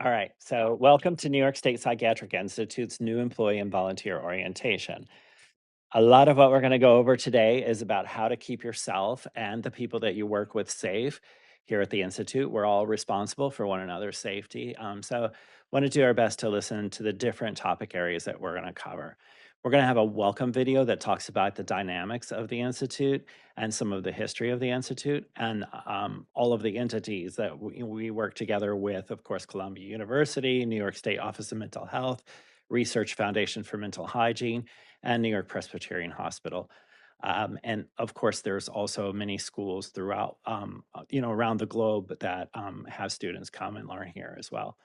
All right. So, welcome to New York State Psychiatric Institute's new employee and volunteer orientation. A lot of what we're going to go over today is about how to keep yourself and the people that you work with safe. Here at the Institute, we're all responsible for one another's safety. So, want to do our best to listen to the different topic areas that we're going to cover. We're going to have a welcome video that talks about the dynamics of the Institute and some of the history of the Institute and all of the entities that we work together with, of course, Columbia University, New York State Office of Mental Health, Research Foundation for Mental Hygiene, and New York Presbyterian Hospital. And of course, there's also many schools throughout, around the globe that have students come and learn here as well.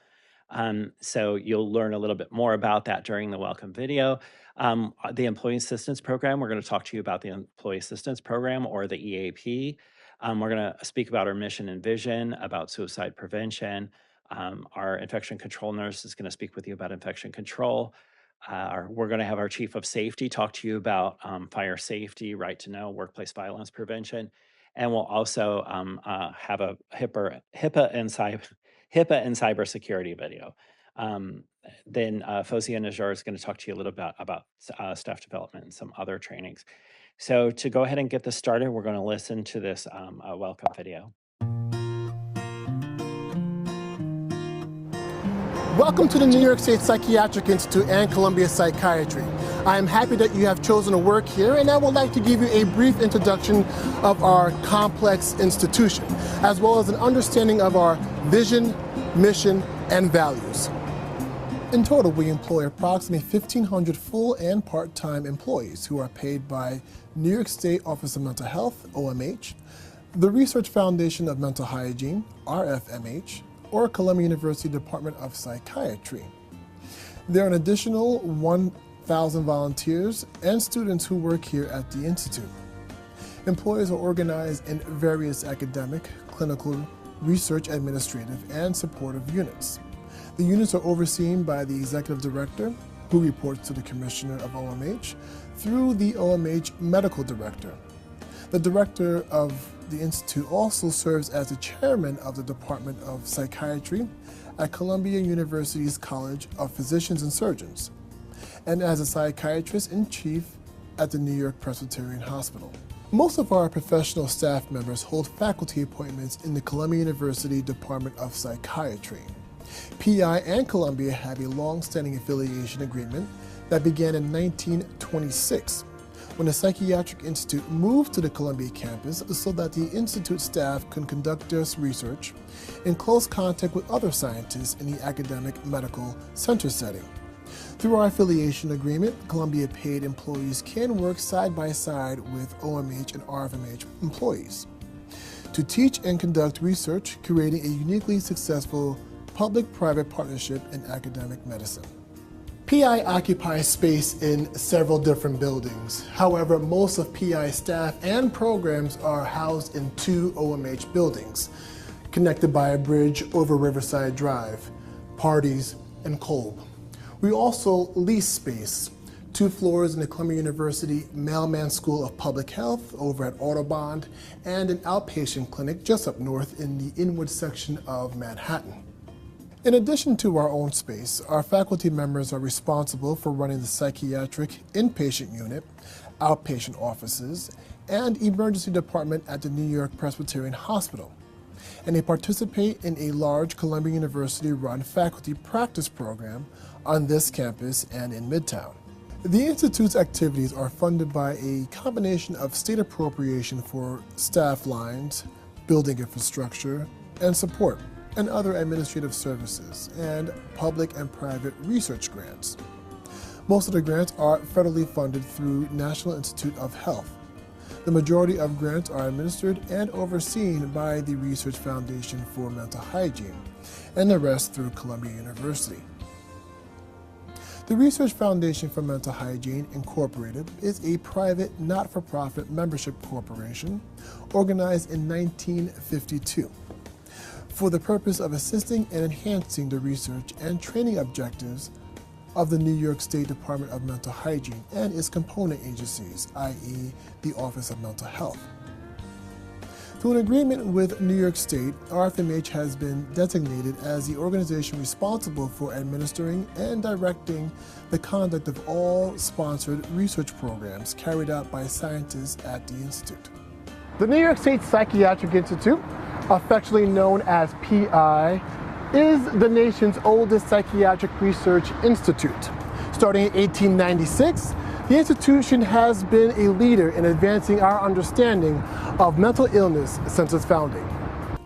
So you'll learn a little bit more about that during the welcome video. The Employee Assistance Program, we're going to talk to you about the Employee Assistance Program or the EAP. We're going to speak about our mission and vision, about suicide prevention. Our infection control nurse is going to speak with you about infection control. We're going to have our chief of safety talk to you about fire safety, right to know, workplace violence prevention. And we'll also have a HIPAA and cybersecurity video. Then Fozia Najjar is going to talk to you a little bit about staff development and some other trainings. So to go ahead and get this started, we're going to listen to this welcome video. Welcome to the New York State Psychiatric Institute and Columbia Psychiatry. I am happy that you have chosen to work here, and I would like to give you a brief introduction of our complex institution, as well as an understanding of our vision, mission, and values. In total, we employ approximately 1,500 full and part-time employees who are paid by New York State Office of Mental Health, OMH, the Research Foundation of Mental Hygiene, RFMH, or Columbia University Department of Psychiatry. There are an additional 1,000 volunteers and students who work here at the Institute. Employees are organized in various academic, clinical, research, administrative, and supportive units. The units are overseen by the executive director, who reports to the commissioner of OMH, through the OMH medical director. The director of the Institute also serves as the chairman of the Department of Psychiatry at Columbia University's College of Physicians and Surgeons, and as a psychiatrist in chief at the New York Presbyterian Hospital. Most of our professional staff members hold faculty appointments in the Columbia University Department of Psychiatry. PI and Columbia have a long-standing affiliation agreement that began in 1926. When the Psychiatric Institute moved to the Columbia campus so that the Institute staff can conduct their research in close contact with other scientists in the academic medical center setting. Through our affiliation agreement, Columbia paid employees can work side by side with OMH and RFMH employees to teach and conduct research, creating a uniquely successful public-private partnership in academic medicine. PI occupies space in several different buildings. However, most of PI staff and programs are housed in two OMH buildings, connected by a bridge over Riverside Drive, Parties, and Kolb. We also lease space, 2 floors in the Columbia University Mailman School of Public Health over at Audubon, and an outpatient clinic just up north in the Inwood section of Manhattan. In addition to our own space, our faculty members are responsible for running the psychiatric inpatient unit, outpatient offices, and emergency department at the New York Presbyterian Hospital. And they participate in a large Columbia University-run faculty practice program on this campus and in Midtown. The Institute's activities are funded by a combination of state appropriation for staff lines, building infrastructure, and support, and other administrative services, and public and private research grants. Most of the grants are federally funded through National Institute of Health. The majority of grants are administered and overseen by the Research Foundation for Mental Hygiene, and the rest through Columbia University. The Research Foundation for Mental Hygiene, Incorporated, is a private, not-for-profit membership corporation organized in 1952. For the purpose of assisting and enhancing the research and training objectives of the New York State Department of Mental Hygiene and its component agencies, i.e. the Office of Mental Health. Through an agreement with New York State, RFMH has been designated as the organization responsible for administering and directing the conduct of all sponsored research programs carried out by scientists at the Institute. The New York State Psychiatric Institute, affectionately known as PI, is the nation's oldest psychiatric research institute. Starting in 1896, the institution has been a leader in advancing our understanding of mental illness since its founding.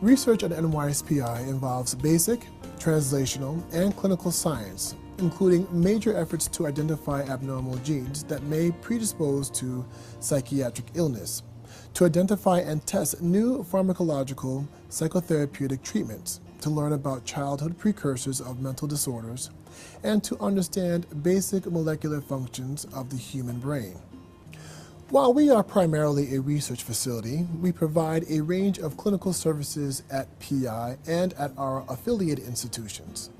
Research at NYSPI involves basic, translational, and clinical science, including major efforts to identify abnormal genes that may predispose to psychiatric illness, to identify and test new pharmacological psychotherapeutic treatments, to learn about childhood precursors of mental disorders, and to understand basic molecular functions of the human brain. While we are primarily a research facility, we provide a range of clinical services at PI and at our affiliate institutions.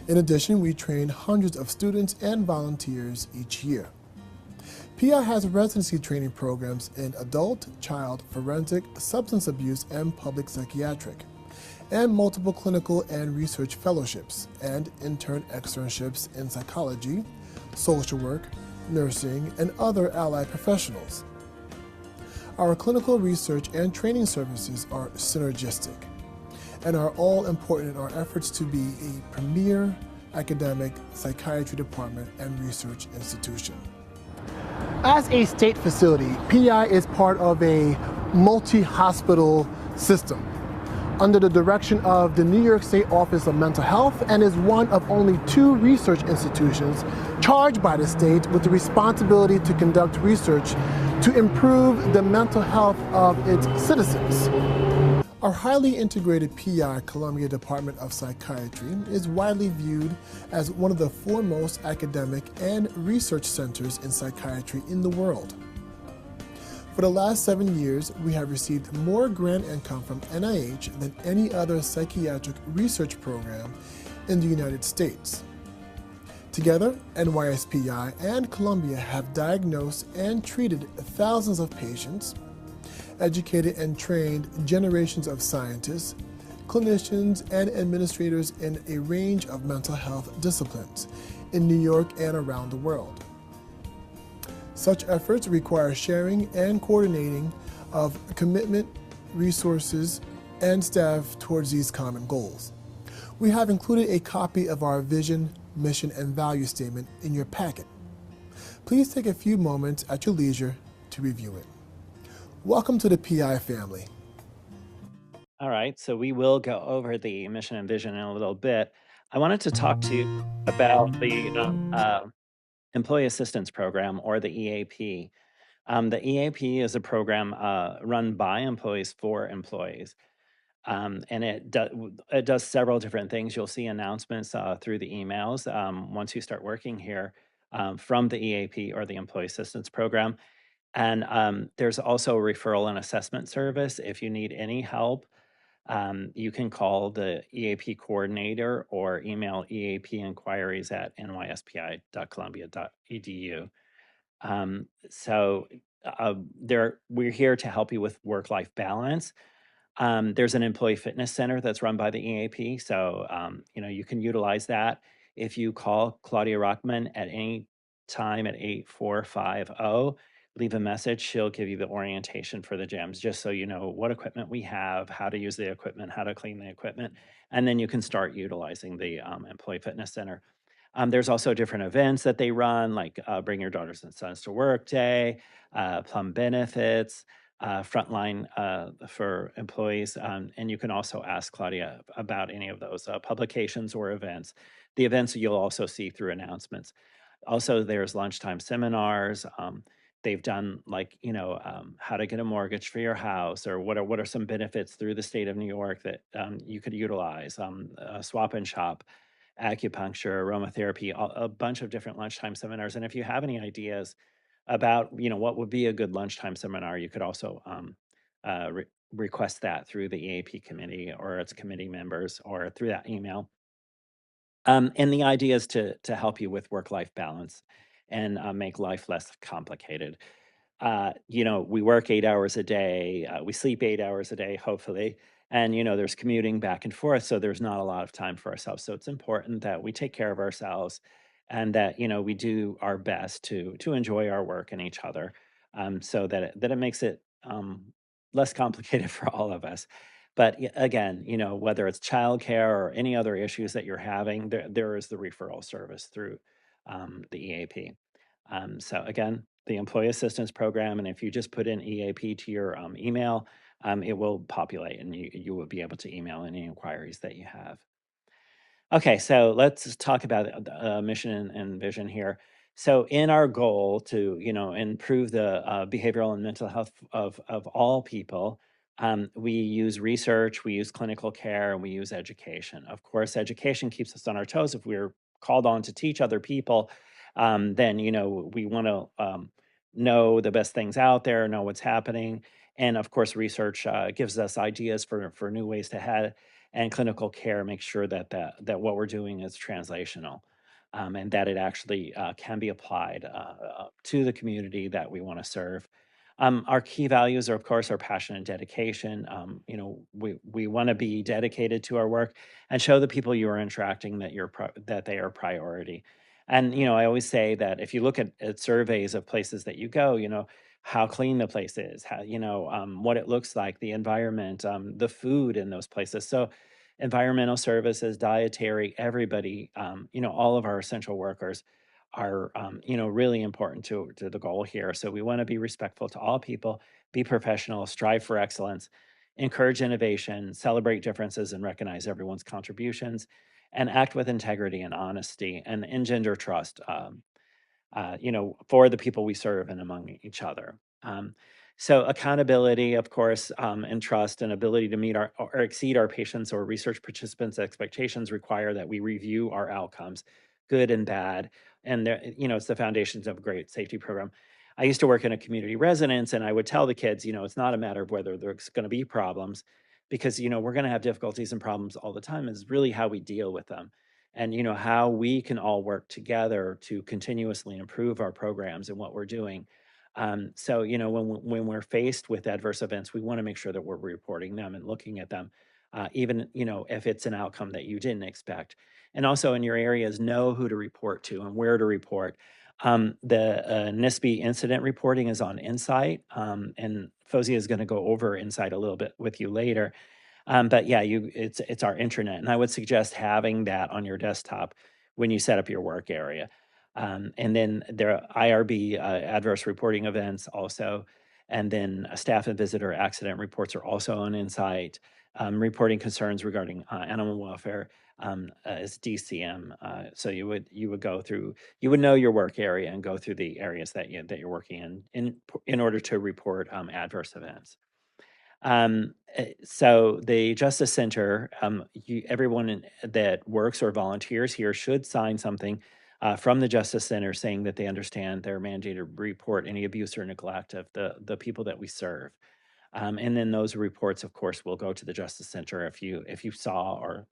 In addition, we train hundreds of students and volunteers each year. PI has residency training programs in adult, child, forensic, substance abuse, and public psychiatric, and multiple clinical and research fellowships and intern-externships in psychology, social work, nursing, and other allied professionals. Our clinical research and training services are synergistic and are all important in our efforts to be a premier academic psychiatry department and research institution. As a state facility, PI is part of a multi-hospital system under the direction of the New York State Office of Mental Health, and is one of only 2 research institutions charged by the state with the responsibility to conduct research to improve the mental health of its citizens. Our highly integrated PI Columbia Department of Psychiatry is widely viewed as one of the foremost academic and research centers in psychiatry in the world. For the last 7 years, we have received more grant income from NIH than any other psychiatric research program in the United States. Together, NYSPI and Columbia have diagnosed and treated thousands of patients, educated and trained generations of scientists, clinicians, and administrators in a range of mental health disciplines in New York and around the world. Such efforts require sharing and coordinating of commitment, resources, and staff towards these common goals. We have included a copy of our vision, mission, and value statement in your packet. Please take a few moments at your leisure to review it. Welcome to the PI family. All right, so we will go over the mission and vision in a little bit. I wanted to talk to you about the Employee Assistance Program, or the EAP. The EAP is a program run by employees for employees. And it does several different things. You'll see announcements through the emails once you start working here from the EAP, or the Employee Assistance Program. And there's also a referral and assessment service. If you need any help, you can call the EAP coordinator or email EAP inquiries at nyspi.columbia.edu. So we're here to help you with work-life balance. There's an employee fitness center that's run by the EAP, so you can utilize that. If you call Claudia Rockman at any time at 8450, leave a message. She'll give you the orientation for the gyms, just so you know what equipment we have, how to use the equipment, how to clean the equipment, and then you can start utilizing the employee fitness center. There's also different events that they run, like Bring Your Daughters and Sons to Work Day, Plum Benefits, Frontline for employees. And you can also ask Claudia about any of those publications or events. The events you'll also see through announcements. Also, there's lunchtime seminars. They've done, like, how to get a mortgage for your house, or what are some benefits through the state of New York that you could utilize, swap and shop, acupuncture, aromatherapy, a bunch of different lunchtime seminars. And if you have any ideas about, what would be a good lunchtime seminar, you could also request that through the EAP committee or its committee members, or through that email. And the idea is to help you with work-life balance and make life less complicated. we work 8 hours a day, we sleep 8 hours a day, hopefully. And, there's commuting back and forth. So there's not a lot of time for ourselves. So it's important that we take care of ourselves and that, we do our best to enjoy our work and each other, so that it makes it less complicated for all of us. But again, whether it's childcare or any other issues that you're having, there is the referral service through the EAP. So again, the Employee Assistance Program, and if you just put in EAP to your email, it will populate, and you will be able to email any inquiries that you have. Okay, so let's talk about the mission and vision here. So, in our goal to improve the behavioral and mental health of all people, we use research, we use clinical care, and we use education. Of course, education keeps us on our toes. If we're called on to teach other people, then we want to know the best things out there, know what's happening, and of course, research gives us ideas for new ways to head, and clinical care makes sure that what we're doing is translational, and that it actually can be applied to the community that we want to serve. Our key values are, of course, our passion and dedication. We want to be dedicated to our work and show the people you are interacting that they are priority. And I always say that if you look at surveys of places that you go, how clean the place is, how what it looks like, the environment, the food in those places. So environmental services, dietary, everybody, all of our essential workers are, really important to the goal here. So we want to be respectful to all people, be professional, strive for excellence, encourage innovation, celebrate differences, and recognize everyone's contributions, and act with integrity and honesty, and engender trust. For the people we serve and among each other. So accountability, of course, and trust and ability to meet our or exceed our patients or research participants' expectations require that we review our outcomes, good and bad. And it's the foundations of a great safety program. I used to work in a community residence, and I would tell the kids, it's not a matter of whether there's going to be problems, because we're going to have difficulties and problems all the time. Is really how we deal with them, and how we can all work together to continuously improve our programs and what we're doing. So when we're faced with adverse events, we want to make sure that we're reporting them and looking at them, even if it's an outcome that you didn't expect. And also in your areas, know who to report to and where to report. The NISP incident reporting is on Insight, and Fozia is going to go over Insight a little bit with you later. But yeah, it's our intranet, and I would suggest having that on your desktop when you set up your work area. And then there are IRB, adverse reporting events also, and then staff and visitor accident reports are also on Insight. Reporting concerns regarding animal welfare is DCM. So you would go through, you would know your work area and go through the areas that you're working in order to report adverse events. So the Justice Center, everyone that works or volunteers here should sign something from the Justice Center saying that they understand their mandated to report any abuse or neglect of the people that we serve. And then those reports, of course, will go to the Justice Center if you saw, or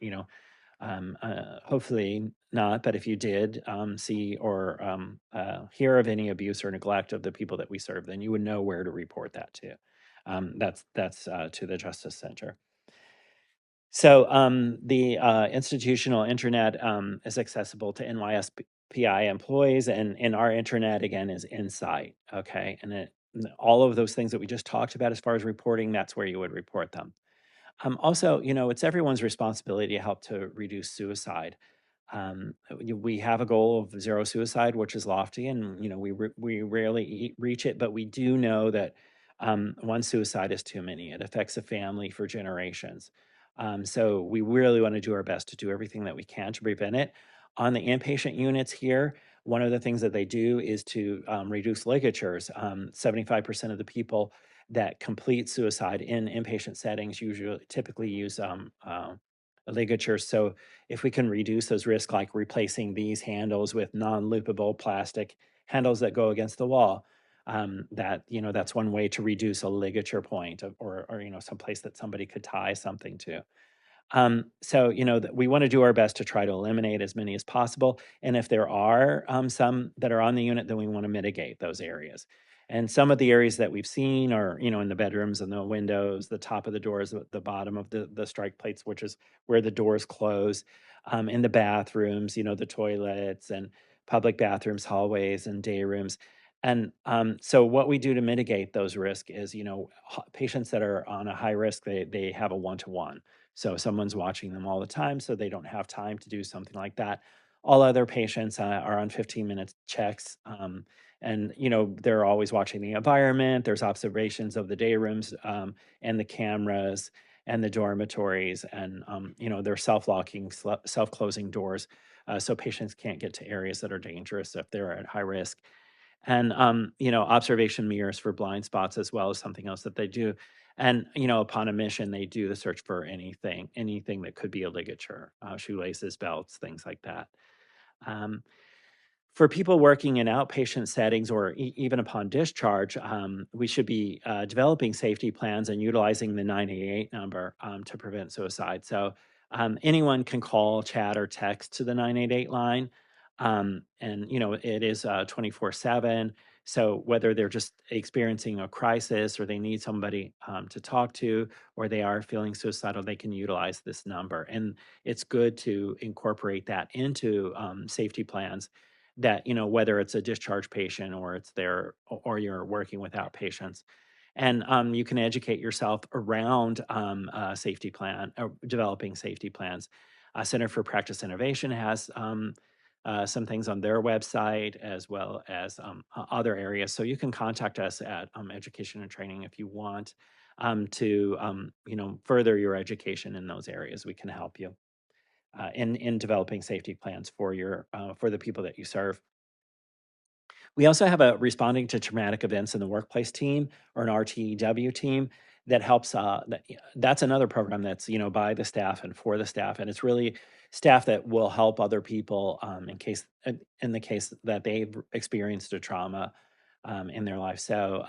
hopefully not, but if you did see or hear of any abuse or neglect of the people that we serve, then you would know where to report that to. That's to the Justice Center. So the institutional internet is accessible to NYSPI employees, and our internet again is Insight. Okay, and all of those things that we just talked about as far as reporting, that's where you would report them. Also, it's everyone's responsibility to help to reduce suicide. We have a goal of zero suicide, which is lofty, and we rarely reach it, but we do know that one suicide is too many. It affects a family for generations. So we really want to do our best to do everything that we can to prevent it. On the inpatient units here, one of the things that they do is to reduce ligatures. 75% of the people that complete suicide in inpatient settings typically use ligatures. So if we can reduce those risks, like replacing these handles with non-loopable plastic handles that go against the wall, that's one way to reduce a ligature point, or some place that somebody could tie something to. So we want to do our best to try to eliminate as many as possible. And if there are some that are on the unit, then we want to mitigate those areas. And some of the areas that we've seen are, in the bedrooms and the windows, the top of the doors, the bottom of the strike plates, which is where the doors close, in the bathrooms, the toilets and public bathrooms, hallways, and day rooms. And so, what we do to mitigate those risks is, patients that are on a high risk, they have a one-to-one. So someone's watching them all the time, so they don't have time to do something like that. All other patients are on 15-minute checks. And they're always watching the environment. There's observations of the day rooms, and the cameras and the dormitories, and they're self-locking, self-closing doors, so patients can't get to areas that are dangerous if they're at high risk. And observation mirrors for blind spots as well is something else that they do. And upon admission, they do the search for anything that could be a ligature, shoelaces, belts, things like that. Um, for people working in outpatient settings or even upon discharge, we should be developing safety plans and utilizing the 988 number to prevent suicide. So anyone can call, chat, or text to the 988 line. And, it is 24/7. So whether they're just experiencing a crisis or they need somebody to talk to, or they are feeling suicidal, they can utilize this number. And it's good to incorporate that into safety plans, that whether it's a discharge patient or it's there, or you're working with outpatients. And you can educate yourself around safety plan, or developing safety plans. Center for Practice Innovation has some things on their website, as well as other areas. So you can contact us at Education and Training if you want to further your education in those areas. We can help you in developing safety plans for the people that you serve. We also have a responding to traumatic events in the workplace team, or an RTEW team, that helps. That's another program that's by the staff and for the staff, and it's really staff that will help other people in the case that they've experienced a trauma in their life. So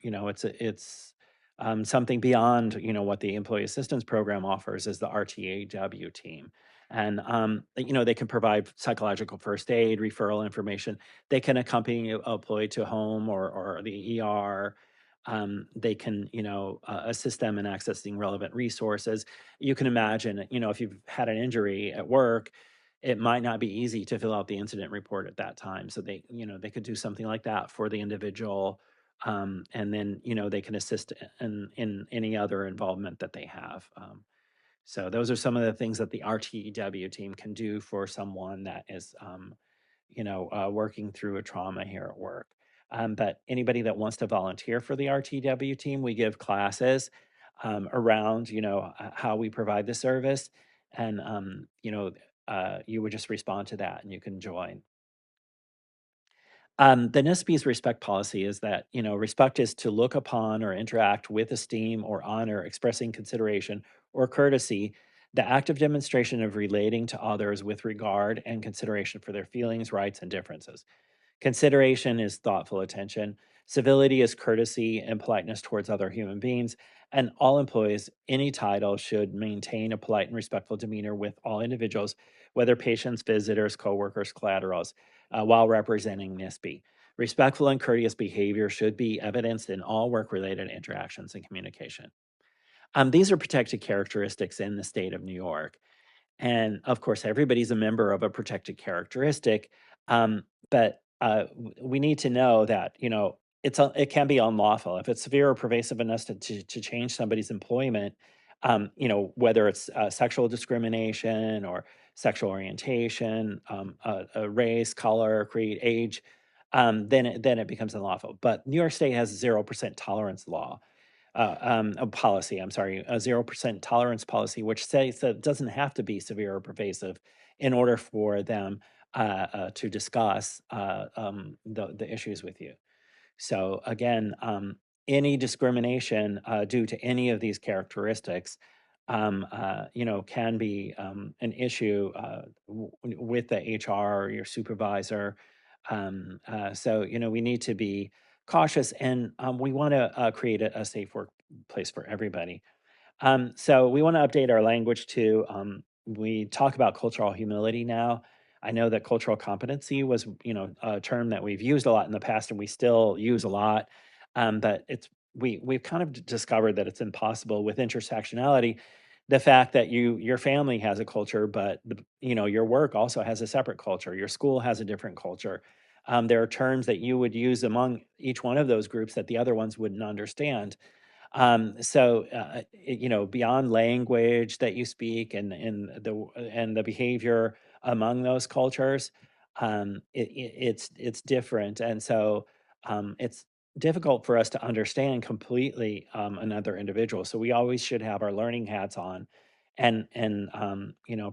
it's something beyond what the employee assistance program offers, is the RTAW team. And they can provide psychological first aid, referral information. They can accompany a employee to home, or the ER. They can, assist them in accessing relevant resources. You can imagine, if you've had an injury at work, it might not be easy to fill out the incident report at that time. So they could do something like that for the individual, and then, they can assist in any other involvement that they have. So those are some of the things that the RTEW team can do for someone that is, working through a trauma here at work. But anybody that wants to volunteer for the RTW team, we give classes around, how we provide the service. And, you would just respond to that and you can join. The NISP's respect policy is that, respect is to look upon or interact with esteem or honor, expressing consideration or courtesy, the active demonstration of relating to others with regard and consideration for their feelings, rights, and differences. Consideration is thoughtful attention. Civility is courtesy and politeness towards other human beings. And all employees, any title, should maintain a polite and respectful demeanor with all individuals, whether patients, visitors, coworkers, collaterals, while representing NISP. Respectful and courteous behavior should be evidenced in all work related interactions and communication. These are protected characteristics in the state of New York. And of course, everybody's a member of a protected characteristic. But we need to know that, it can be unlawful if it's severe or pervasive enough to change somebody's employment. Whether it's sexual discrimination or sexual orientation, race, color, creed, age, then it becomes unlawful. But New York State has 0% tolerance law, a policy, I'm sorry, a 0% tolerance policy, which says that it doesn't have to be severe or pervasive in order for them to discuss the issues with you. So again, any discrimination due to any of these characteristics, can be an issue with the HR or your supervisor. So we need to be cautious, and we want to create a safe workplace for everybody. So we want to update our language too. We talk about cultural humility now. I know that cultural competency was, a term that we've used a lot in the past and we still use a lot. But we've kind of discovered that it's impossible with intersectionality. The fact that your family has a culture, but your work also has a separate culture. Your school has a different culture. There are terms that you would use among each one of those groups that the other ones wouldn't understand. Beyond language that you speak and the behavior among those cultures, it's different, and so it's difficult for us to understand completely another individual. So we always should have our learning hats on, and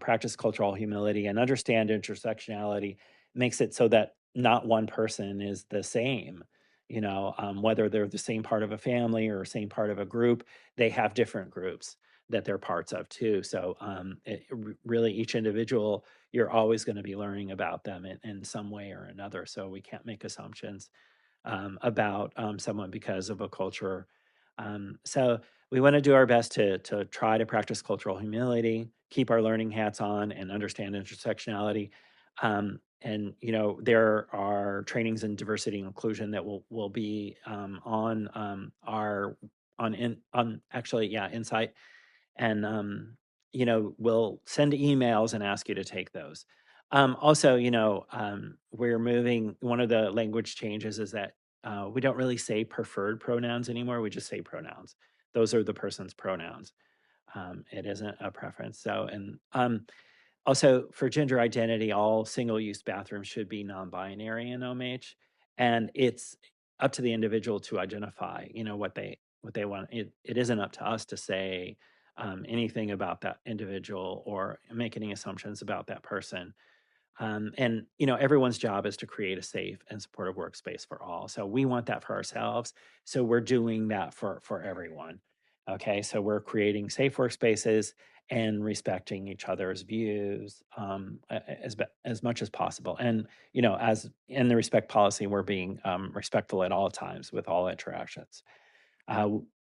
practice cultural humility and understand intersectionality makes it so that not one person is the same. Whether they're the same part of a family or same part of a group, they have different groups that they're parts of too. So really, each individual, you're always going to be learning about them in some way or another. So we can't make assumptions about someone because of a culture. So we want to do our best to try to practice cultural humility, keep our learning hats on, and understand intersectionality. And there are trainings in diversity and inclusion that will be on our on actually, yeah, Insight, and we'll send emails and ask you to take those. Also, we're moving. One of the language changes is that we don't really say preferred pronouns anymore. We just say pronouns. Those are the person's pronouns. It isn't a preference. So, and also, for gender identity, all single-use bathrooms should be non-binary in OMH, and it's up to the individual to identify, what they want. It isn't up to us to say anything about that individual or make any assumptions about that person. And everyone's job is to create a safe and supportive workspace for all. So we want that for ourselves. So we're doing that for everyone. Okay, so we're creating safe workspaces and respecting each other's views as much as possible. And as in the respect policy, we're being respectful at all times with all interactions. Uh,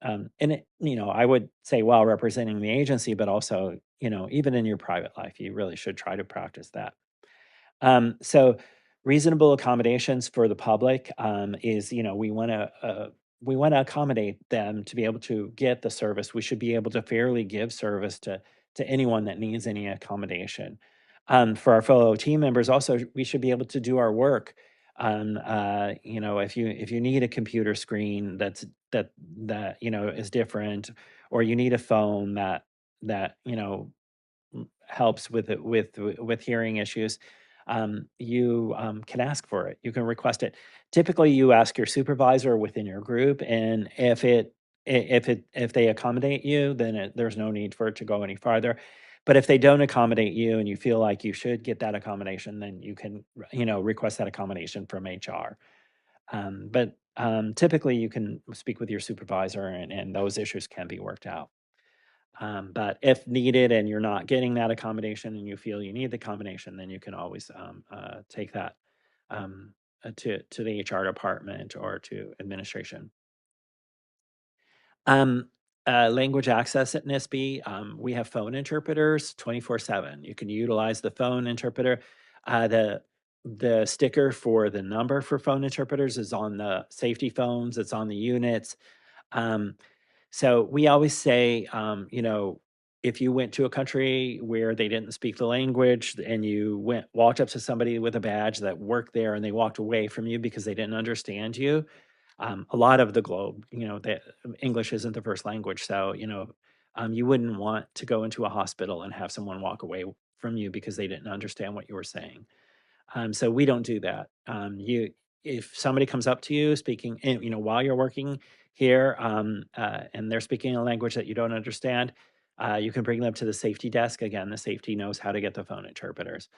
I would say while representing the agency, but also even in your private life, you really should try to practice that. So reasonable accommodations for the public is, we want to accommodate them to be able to get the service. We should be able to fairly give service to anyone that needs any accommodation. For our fellow team members, also, we should be able to do our work. If you need a computer screen that is different, or you need a phone that helps with hearing issues, you can ask for it. You can request it. Typically, you ask your supervisor within your group, and if they accommodate you, then there's no need for it to go any farther. But if they don't accommodate you, and you feel like you should get that accommodation, then you can request that accommodation from HR. But typically, you can speak with your supervisor, and those issues can be worked out. But if needed and you're not getting that accommodation and you feel you need the combination, then you can always take that to the HR department or to administration. Um, Language access at NISP, we have phone interpreters 24/7. You can utilize the phone interpreter. The sticker for the number for phone interpreters is on the safety phones. It's on the units. Um, so we always say, if you went to a country where they didn't speak the language and you walked up to somebody with a badge that worked there and they walked away from you because they didn't understand you, a lot of the globe, that English isn't the first language. So, you wouldn't want to go into a hospital and have someone walk away from you because they didn't understand what you were saying. So we don't do that. If somebody comes up to you speaking, and, while you're working here, and they're speaking a language that you don't understand, you can bring them to the safety desk. Again, the safety knows how to get the phone interpreters.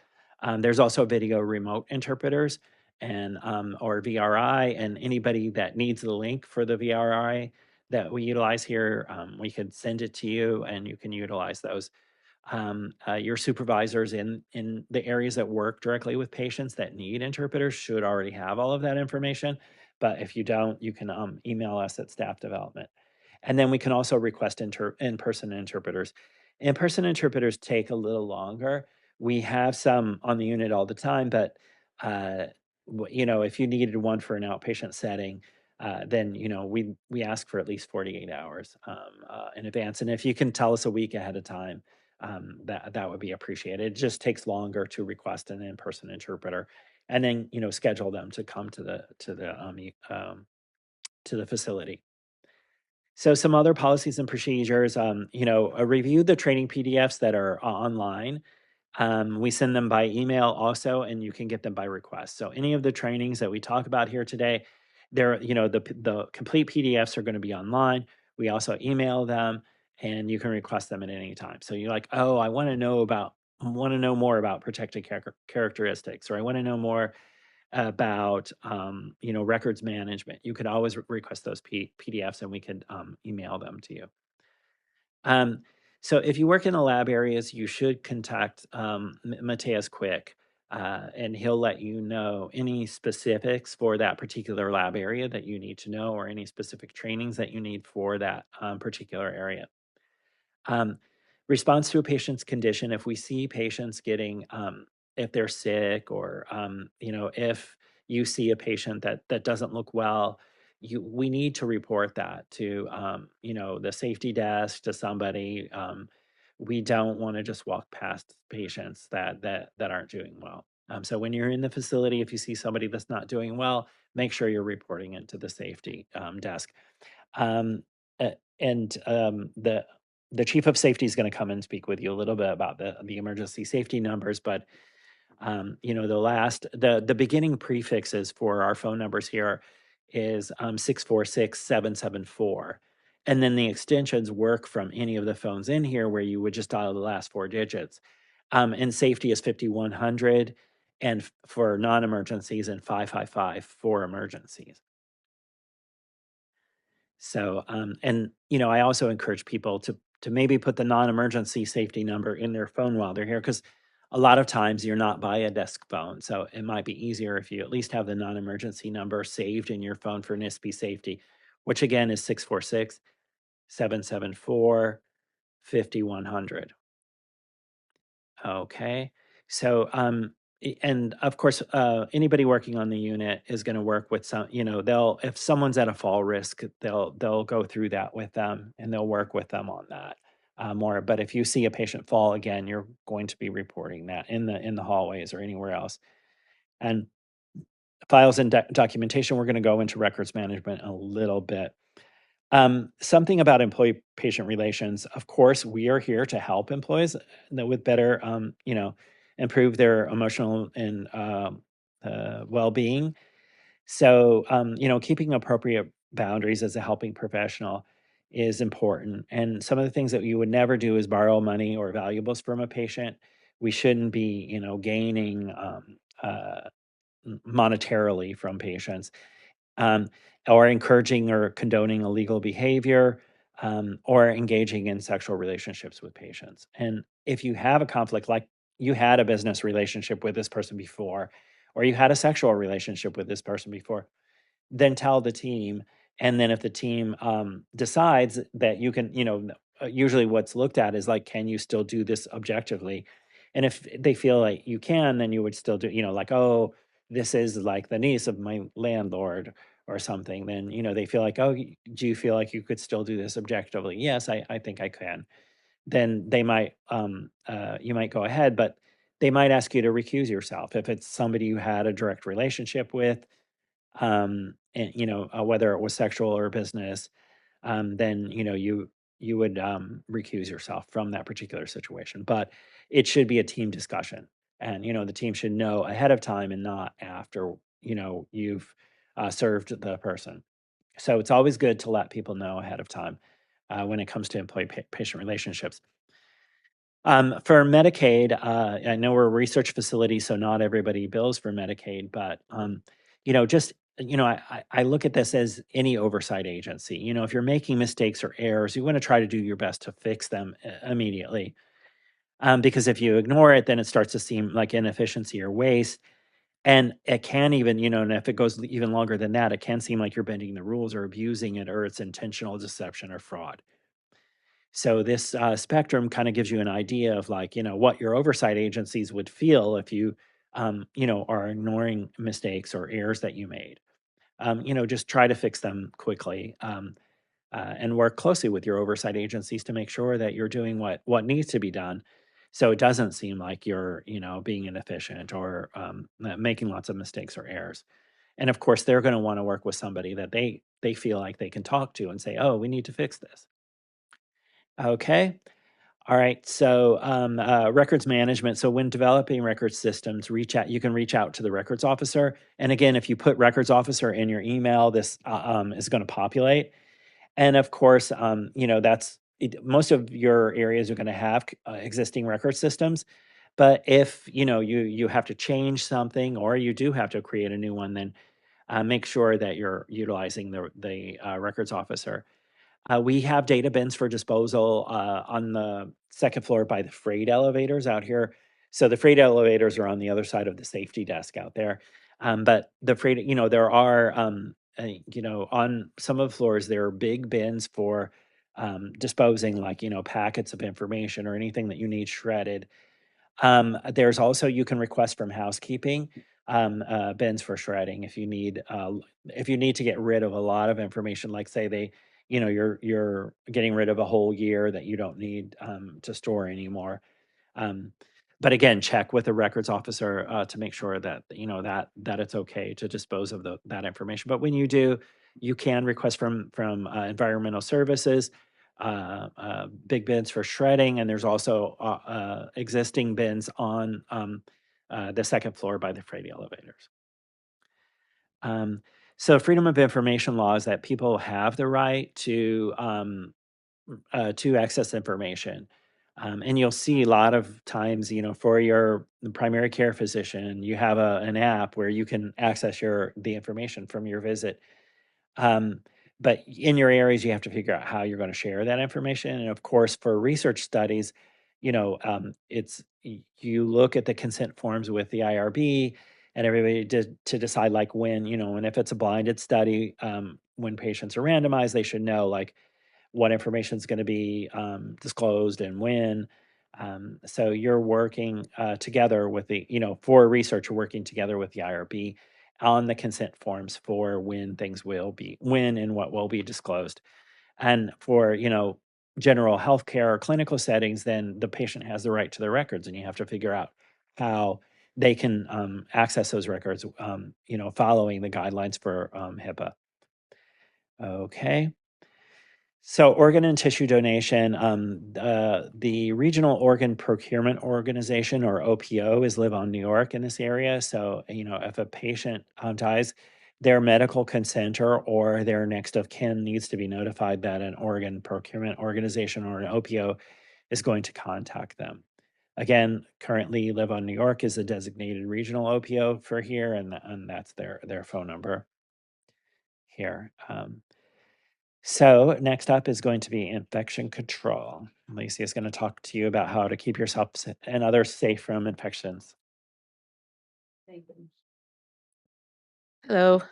There's also video remote interpreters and or VRI, and anybody that needs the link for the VRI that we utilize here, we could send it to you, and you can utilize those. Your supervisors in the areas that work directly with patients that need interpreters should already have all of that information. But if you don't, you can email us at staff development. And then we can also request in-person interpreters. In-person interpreters take a little longer, We have some on the unit all the time, but if you needed one for an outpatient setting, then we ask for at least 48 hours in advance. And if you can tell us a week ahead of time, that would be appreciated. It just takes longer to request an in-person interpreter, and then schedule them to come to the facility. So some other policies and procedures, review the training PDFs that are online. We send them by email also, and you can get them by request. So any of the trainings that we talk about here today, the complete PDFs are going to be online. We also email them, and you can request them at any time. So you're like, oh, I want to know more about protected characteristics, or I want to know more about records management. You could always request those PDFs, and we could email them to you. Um, so if you work in the lab areas, you should contact Mateus Quick, and he'll let you know any specifics for that particular lab area that you need to know, or any specific trainings that you need for that particular area. Um, Response to a patient's condition, if we see patients getting, if they're sick, or, if you see a patient that doesn't look well, we need to report that to, the safety desk, to somebody. We don't want to just walk past patients that aren't doing well. So when you're in the facility, if you see somebody that's not doing well, make sure you're reporting it to the safety desk. Um, and the chief of safety is going to come and speak with you a little bit about the emergency safety numbers, but the beginning prefixes for our phone numbers here is 646-774. And then the extensions work from any of the phones in here, where you would just dial the last four digits. And safety is 5100, and for non-emergencies, and 555 for emergencies. So, I also encourage people to maybe put the non-emergency safety number in their phone while they're here, because a lot of times you're not by a desk phone. So it might be easier if you at least have the non-emergency number saved in your phone for NISP safety, which again is 646-774-5100. Okay. So, and of course, anybody working on the unit is going to work with some, if someone's at a fall risk, they'll go through that with them, and they'll work with them on that more. But if you see a patient fall again, you're going to be reporting that in the hallways or anywhere else. And files and documentation, we're going to go into records management a little bit. Something about employee-patient relations. Of course, we are here to help employees with better, improve their emotional and well-being. So, keeping appropriate boundaries as a helping professional is important. And some of the things that you would never do is borrow money or valuables from a patient. We shouldn't be, gaining monetarily from patients, um, or encouraging or condoning illegal behavior, or engaging in sexual relationships with patients. And if you have a conflict, like you had a business relationship with this person before, or you had a sexual relationship with this person before, then tell the team. And then if the team decides that you can, usually what's looked at is like, can you still do this objectively? And if they feel like you can, then you would still do, like, oh, this is like the niece of my landlord or something. Then, they feel like, oh, do you feel like you could still do this objectively? Yes, I think I can. Then they might, you might go ahead, but they might ask you to recuse yourself. If it's somebody you had a direct relationship with, and whether it was sexual or business, then you would recuse yourself from that particular situation. But it should be a team discussion, and the team should know ahead of time and not after you've served the person. So it's always good to let people know ahead of time when it comes to employee-patient relationships. For Medicaid, I know we're a research facility, so not everybody bills for Medicaid, but just I look at this as any oversight agency. If you're making mistakes or errors, you want to try to do your best to fix them immediately. Because if you ignore it, then it starts to seem like inefficiency or waste. And it can even, and if it goes even longer than that, it can seem like you're bending the rules or abusing it, or it's intentional deception or fraud. So this spectrum kind of gives you an idea of like, what your oversight agencies would feel if you, are ignoring mistakes or errors that you made. Just try to fix them quickly. And work closely with your oversight agencies to make sure that you're doing what needs to be done, so it doesn't seem like you're being inefficient or making lots of mistakes or errors. And of course, they're going to want to work with somebody that they feel like they can talk to and say, oh, we need to fix this. Okay. All right. So records management. So when developing record systems, you can reach out to the records officer. And again, if you put records officer in your email, this is going to populate. And of course, most of your areas are going to have existing record systems. But if you have to change something or you do have to create a new one, then make sure that you're utilizing the records officer. We have data bins for disposal on the second floor by the freight elevators out here. So the freight elevators are on the other side of the safety desk out there. But the freight, there are, on some of the floors, there are big bins for disposing like, packets of information or anything that you need shredded. There's also, you can request from housekeeping bins for shredding if you need to get rid of a lot of information, like say you're getting rid of a whole year that you don't need to store anymore. Um, but again, check with the records officer to make sure that that it's okay to dispose of that information. But when you do, you can request from environmental services big bins for shredding, and there's also existing bins on the second floor by the freight elevators. Um, so freedom of information law is that people have the right to access information. And you'll see a lot of times, for your primary care physician, you have an app where you can access the information from your visit. Um, but in your areas, you have to figure out how you're going to share that information. And of course, for research studies, you look at the consent forms with the IRB and everybody to decide like when, and if it's a blinded study, when patients are randomized, they should know like what information is going to be disclosed and when. So you're working together with for research, you're working together with the IRB on the consent forms for when and what will be disclosed. And for, general healthcare or clinical settings, then the patient has the right to the records, and you have to figure out how they can access those records, following the guidelines for HIPAA. Okay. So organ and tissue donation, the Regional Organ Procurement Organization, or OPO, is live on New York in this area. So, if a patient dies, their medical consenter or their next of kin needs to be notified that an organ procurement organization or an OPO is going to contact them. Again, currently Live on New York is a designated regional OPO for here, and that's their phone number here. So next up is going to be infection control. Lacey is going to talk to you about how to keep yourself and others safe from infections. Hello.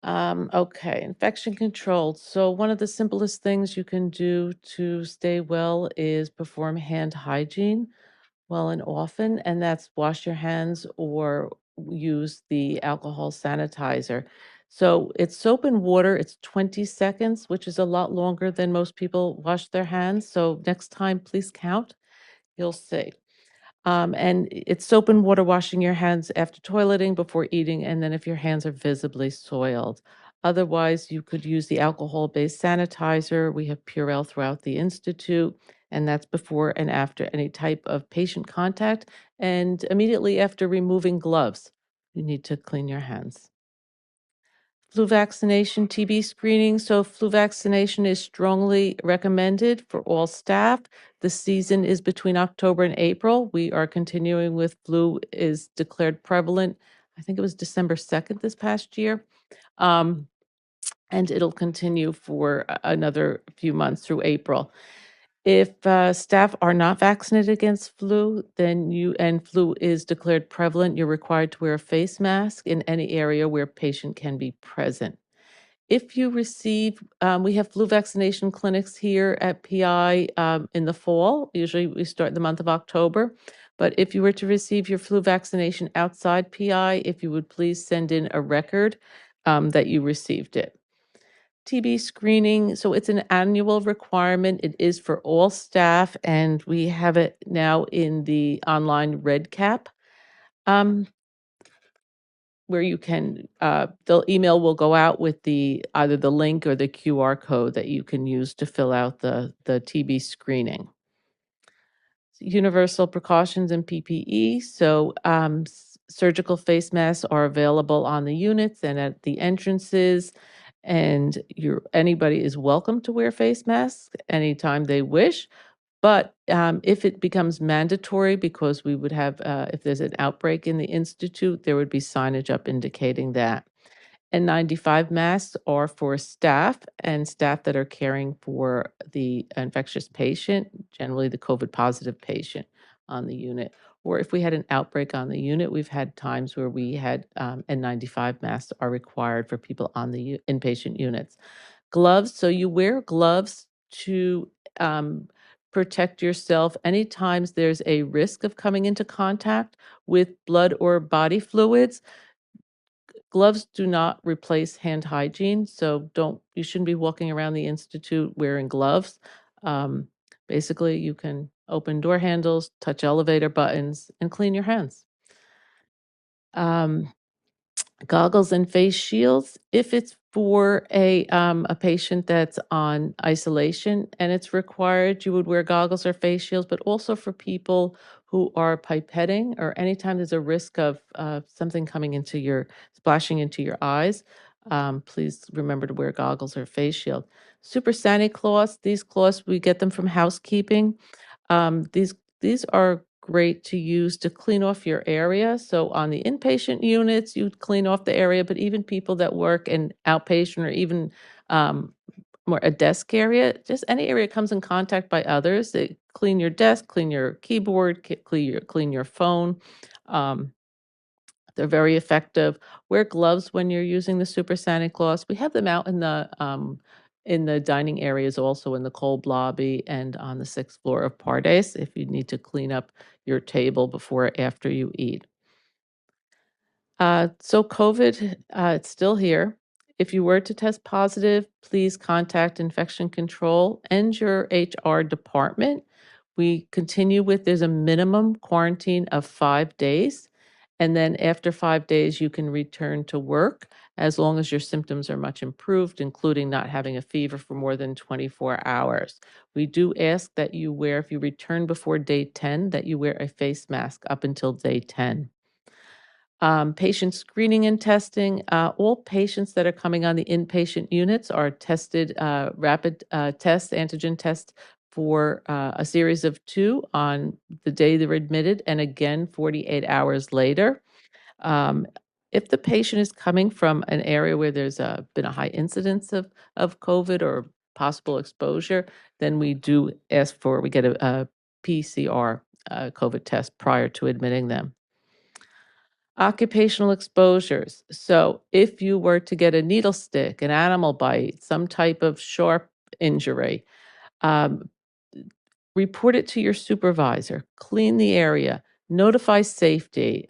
Okay, infection control. So one of the simplest things you can do to stay well is perform hand hygiene well and often, and that's wash your hands or use the alcohol sanitizer. So it's soap and water. It's 20 seconds, which is a lot longer than most people wash their hands. So next time, please count. You'll see. And it's soap and water washing your hands after toileting, before eating, and then if your hands are visibly soiled. Otherwise, you could use the alcohol-based sanitizer. We have Purell throughout the Institute, and that's before and after any type of patient contact, and immediately after removing gloves. You need to clean your hands. Flu vaccination, TB screening. So, flu vaccination is strongly recommended for all staff. The season is between October and April. We are continuing with flu is declared prevalent. I think it was December 2nd this past year. Um, and it'll continue for another few months through April. If staff are not vaccinated against flu, and flu is declared prevalent, you're required to wear a face mask in any area where patient can be present. If you receive, we have flu vaccination clinics here at PI in the fall. Usually we start in the month of October. But if you were to receive your flu vaccination outside PI, if you would please send in a record that you received it. TB screening, so it's an annual requirement. It is for all staff, and we have it now in the online Red Cap. Where you can, the email will go out with either the link or the QR code that you can use to fill out the TB screening. Universal precautions and PPE. So surgical face masks are available on the units and at the entrances. And anybody is welcome to wear face masks anytime they wish. But if it becomes mandatory, because we would have, if there's an outbreak in the institute, there would be signage up indicating that. N95 masks are for staff and staff that are caring for the infectious patient, generally the COVID positive patient on the unit. Or if we had an outbreak on the unit, we've had times where we had N95 masks are required for people on the inpatient units. Gloves, so you wear gloves to protect yourself anytime there's a risk of coming into contact with blood or body fluids. Gloves do not replace hand hygiene, so you shouldn't be walking around the institute wearing gloves. Basically, you can open door handles, touch elevator buttons, and clean your hands. Goggles and face shields, if it's for a patient that's on isolation and it's required, you would wear goggles or face shields, but also for people who are pipetting or anytime there's a risk of something splashing into your eyes, please remember to wear goggles or face shield. Super Sani cloths, these cloths, we get them from housekeeping. These are great to use to clean off your area. So on the inpatient units, you'd clean off the area, but even people that work in outpatient or even more a desk area, just any area comes in contact by others, they clean your desk, clean your keyboard, clean your phone. They're very effective. Wear gloves when you're using the Super Sani cloths. We have them out in the dining areas, also in the cold lobby and on the 6th floor of Pardes if you need to clean up your table before or after you eat. So COVID, it's still here. If you were to test positive, please contact infection control and your HR department. We continue there's a minimum quarantine of 5 days. And then after 5 days, you can return to work as long as your symptoms are much improved, including not having a fever for more than 24 hours. We do ask that if you return before day 10, that you wear a face mask up until day 10. Patient screening and testing. All patients that are coming on the inpatient units are tested rapid antigen test for a series of 2 on the day they're admitted and again 48 hours later. If the patient is coming from an area where there's been a high incidence of COVID or possible exposure, then we do we get a PCR COVID test prior to admitting them. Occupational exposures. So if you were to get a needle stick, an animal bite, some type of sharp injury, report it to your supervisor, clean the area, notify safety.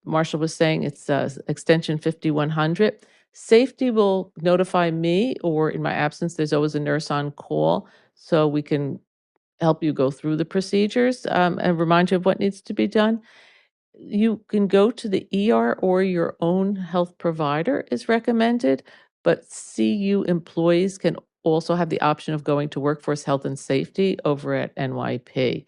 Marshall was saying it's extension 5100. Safety will notify me, or in my absence, there's always a nurse on call, so we can help you go through the procedures and remind you of what needs to be done. You can go to the ER or your own health provider is recommended, but CU employees can also have the option of going to Workforce Health and Safety over at NYP.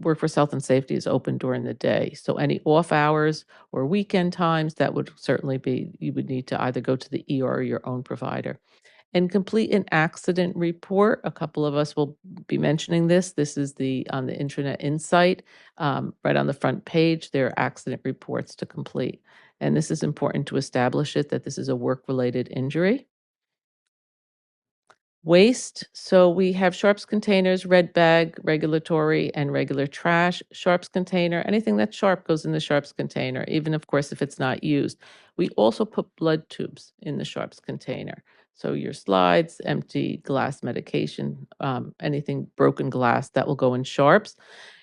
Workforce Health and Safety is open during the day. So any off hours or weekend times, that would certainly you would need to either go to the ER or your own provider. And complete an accident report. A couple of us will be mentioning this. This is on the Intranet Insight. Right on the front page, there are accident reports to complete. And this is important to establish that this is a work-related injury. Waste, so we have sharps containers, red bag, regulatory, and regular trash. Sharps container, anything that's sharp goes in the sharps container, even of course if it's not used. We also put blood tubes in the sharps container. So your slides, empty glass medication, anything broken glass, that will go in sharps.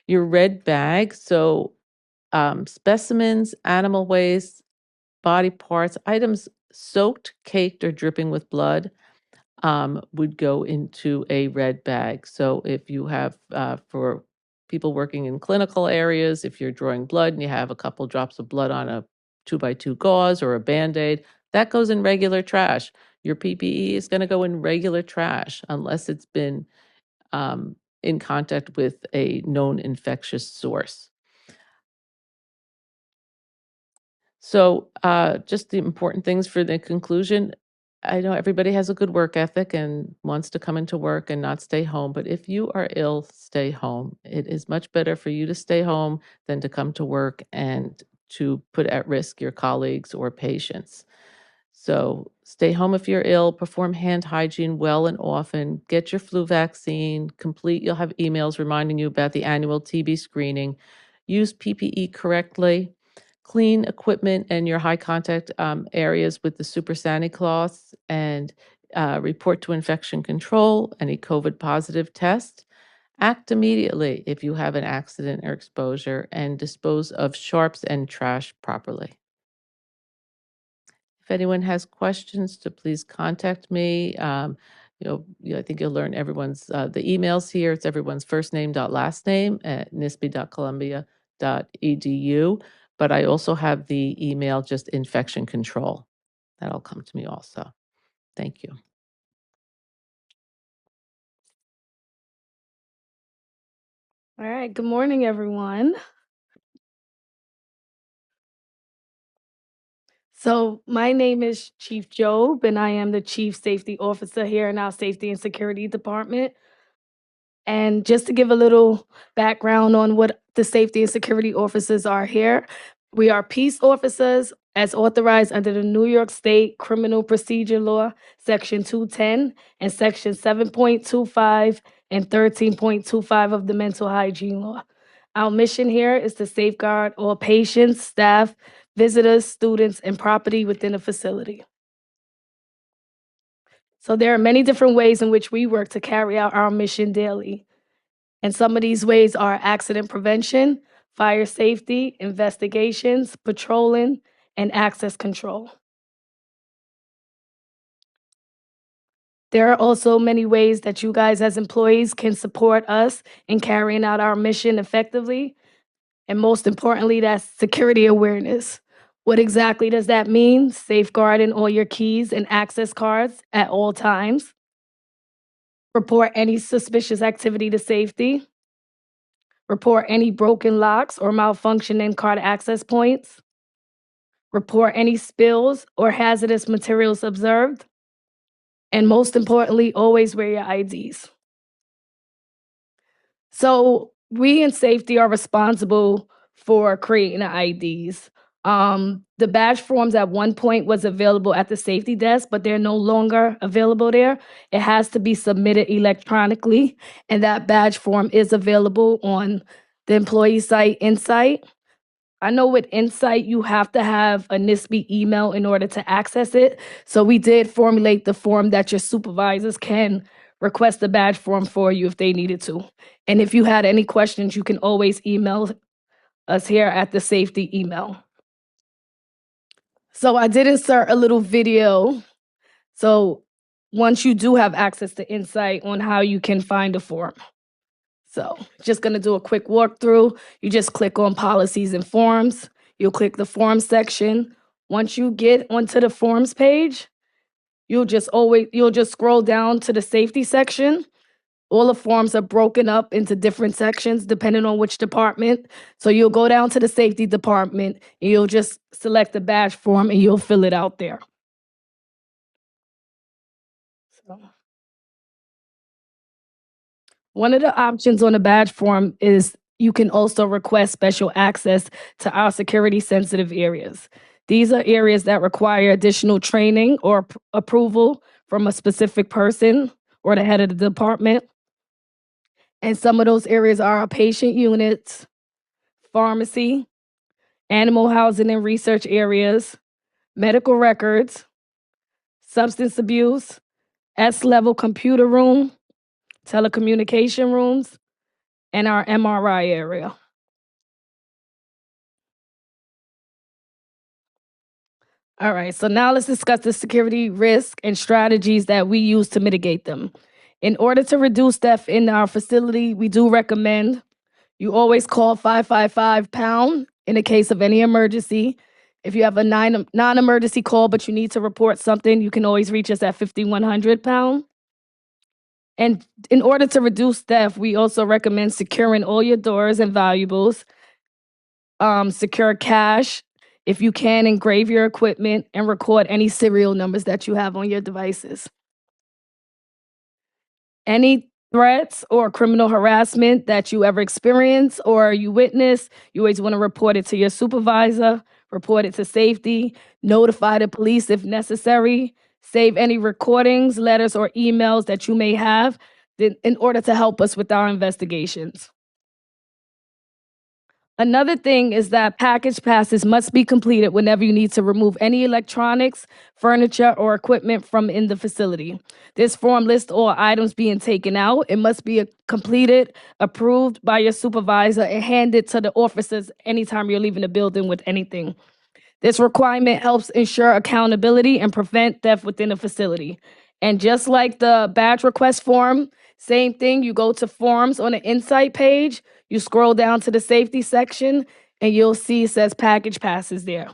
Your red bag, so specimens, animal waste, body parts, items soaked, caked, or dripping with blood would go into a red bag. So if you have, for people working in clinical areas, if you're drawing blood and you have a couple drops of blood on a 2x2 gauze or a Band-Aid, that goes in regular trash. Your PPE is going to go in regular trash unless it's been in contact with a known infectious source. So, just the important things for the conclusion. I know everybody has a good work ethic and wants to come into work and not stay home, but if you are ill, stay home. It is much better for you to stay home than to come to work and to put at risk your colleagues or patients. So stay home if you're ill, perform hand hygiene well and often, get your flu vaccine, you'll have emails reminding you about the annual TB screening, use PPE correctly, clean equipment and your high contact areas with the super sani cloths, and report to infection control any COVID positive test. Act immediately if you have an accident or exposure, and dispose of sharps and trash properly. If anyone has questions, to please contact me. I think you'll learn everyone's the emails here. It's everyone's first name dot last name at nisbe.columbia.edu. But I also have the email just infection control. That'll come to me also. Thank you. All right, good morning, everyone. So my name is Chief Job, and I am the Chief Safety Officer here in our Safety and Security Department. And just to give a little background on what the safety and security officers are here, we are peace officers as authorized under the New York State Criminal Procedure Law, Section 210 and Section 7.25 and 13.25 of the Mental Hygiene Law. Our mission here is to safeguard all patients, staff, visitors, students, and property within a facility. So there are many different ways in which we work to carry out our mission daily. And some of these ways are accident prevention, fire safety, investigations, patrolling, and access control. There are also many ways that you guys as employees can support us in carrying out our mission effectively. And most importantly, that's security awareness. What exactly does that mean? Safeguarding all your keys and access cards at all times. Report any suspicious activity to safety. Report any broken locks or malfunctioning card access points. Report any spills or hazardous materials observed. And most importantly, always wear your IDs. So we in safety are responsible for creating the IDs. The badge forms at one point was available at the safety desk, but they're no longer available there. It has to be submitted electronically, and that badge form is available on the employee site, Insight. I know with Insight, you have to have a NISBE email in order to access it. So we did formulate the form that your supervisors can request the badge form for you if they needed to. And if you had any questions, you can always email us here at the safety email. So I did insert a little video. So once you do have access to Insight on how you can find a form. So just gonna do a quick walkthrough. You just click on policies and forms. You'll click the forms section. Once you get onto the forms page, you'll just scroll down to the safety section. All the forms are broken up into different sections depending on which department. So you'll go down to the safety department and you'll just select the badge form and you'll fill it out there. So one of the options on the badge form is you can also request special access to our security sensitive areas. These are areas that require additional training or approval from a specific person or the head of the department. And some of those areas are patient units, pharmacy, animal housing and research areas, medical records, substance abuse, S-level computer room, telecommunication rooms, and our MRI area. All right, so now let's discuss the security risk and strategies that we use to mitigate them. In order to reduce death in our facility, we do recommend you always call 555-pound in the case of any emergency. If you have a non-emergency call, but you need to report something, you can always reach us at 5100-pound. And in order to reduce theft, we also recommend securing all your doors and valuables, secure cash. If you can, engrave your equipment and record any serial numbers that you have on your devices. Any threats or criminal harassment that you ever experience or you witness, you always want to report it to your supervisor, report it to safety, notify the police if necessary, save any recordings, letters, or emails that you may have in order to help us with our investigations. Another thing is that package passes must be completed whenever you need to remove any electronics, furniture, or equipment from in the facility. This form lists all items being taken out. It must be completed, approved by your supervisor, and handed to the officers anytime you're leaving the building with anything. This requirement helps ensure accountability and prevent theft within the facility. And just like the badge request form, same thing, you go to forms on the Insight page, you scroll down to the safety section, and you'll see it says package passes there.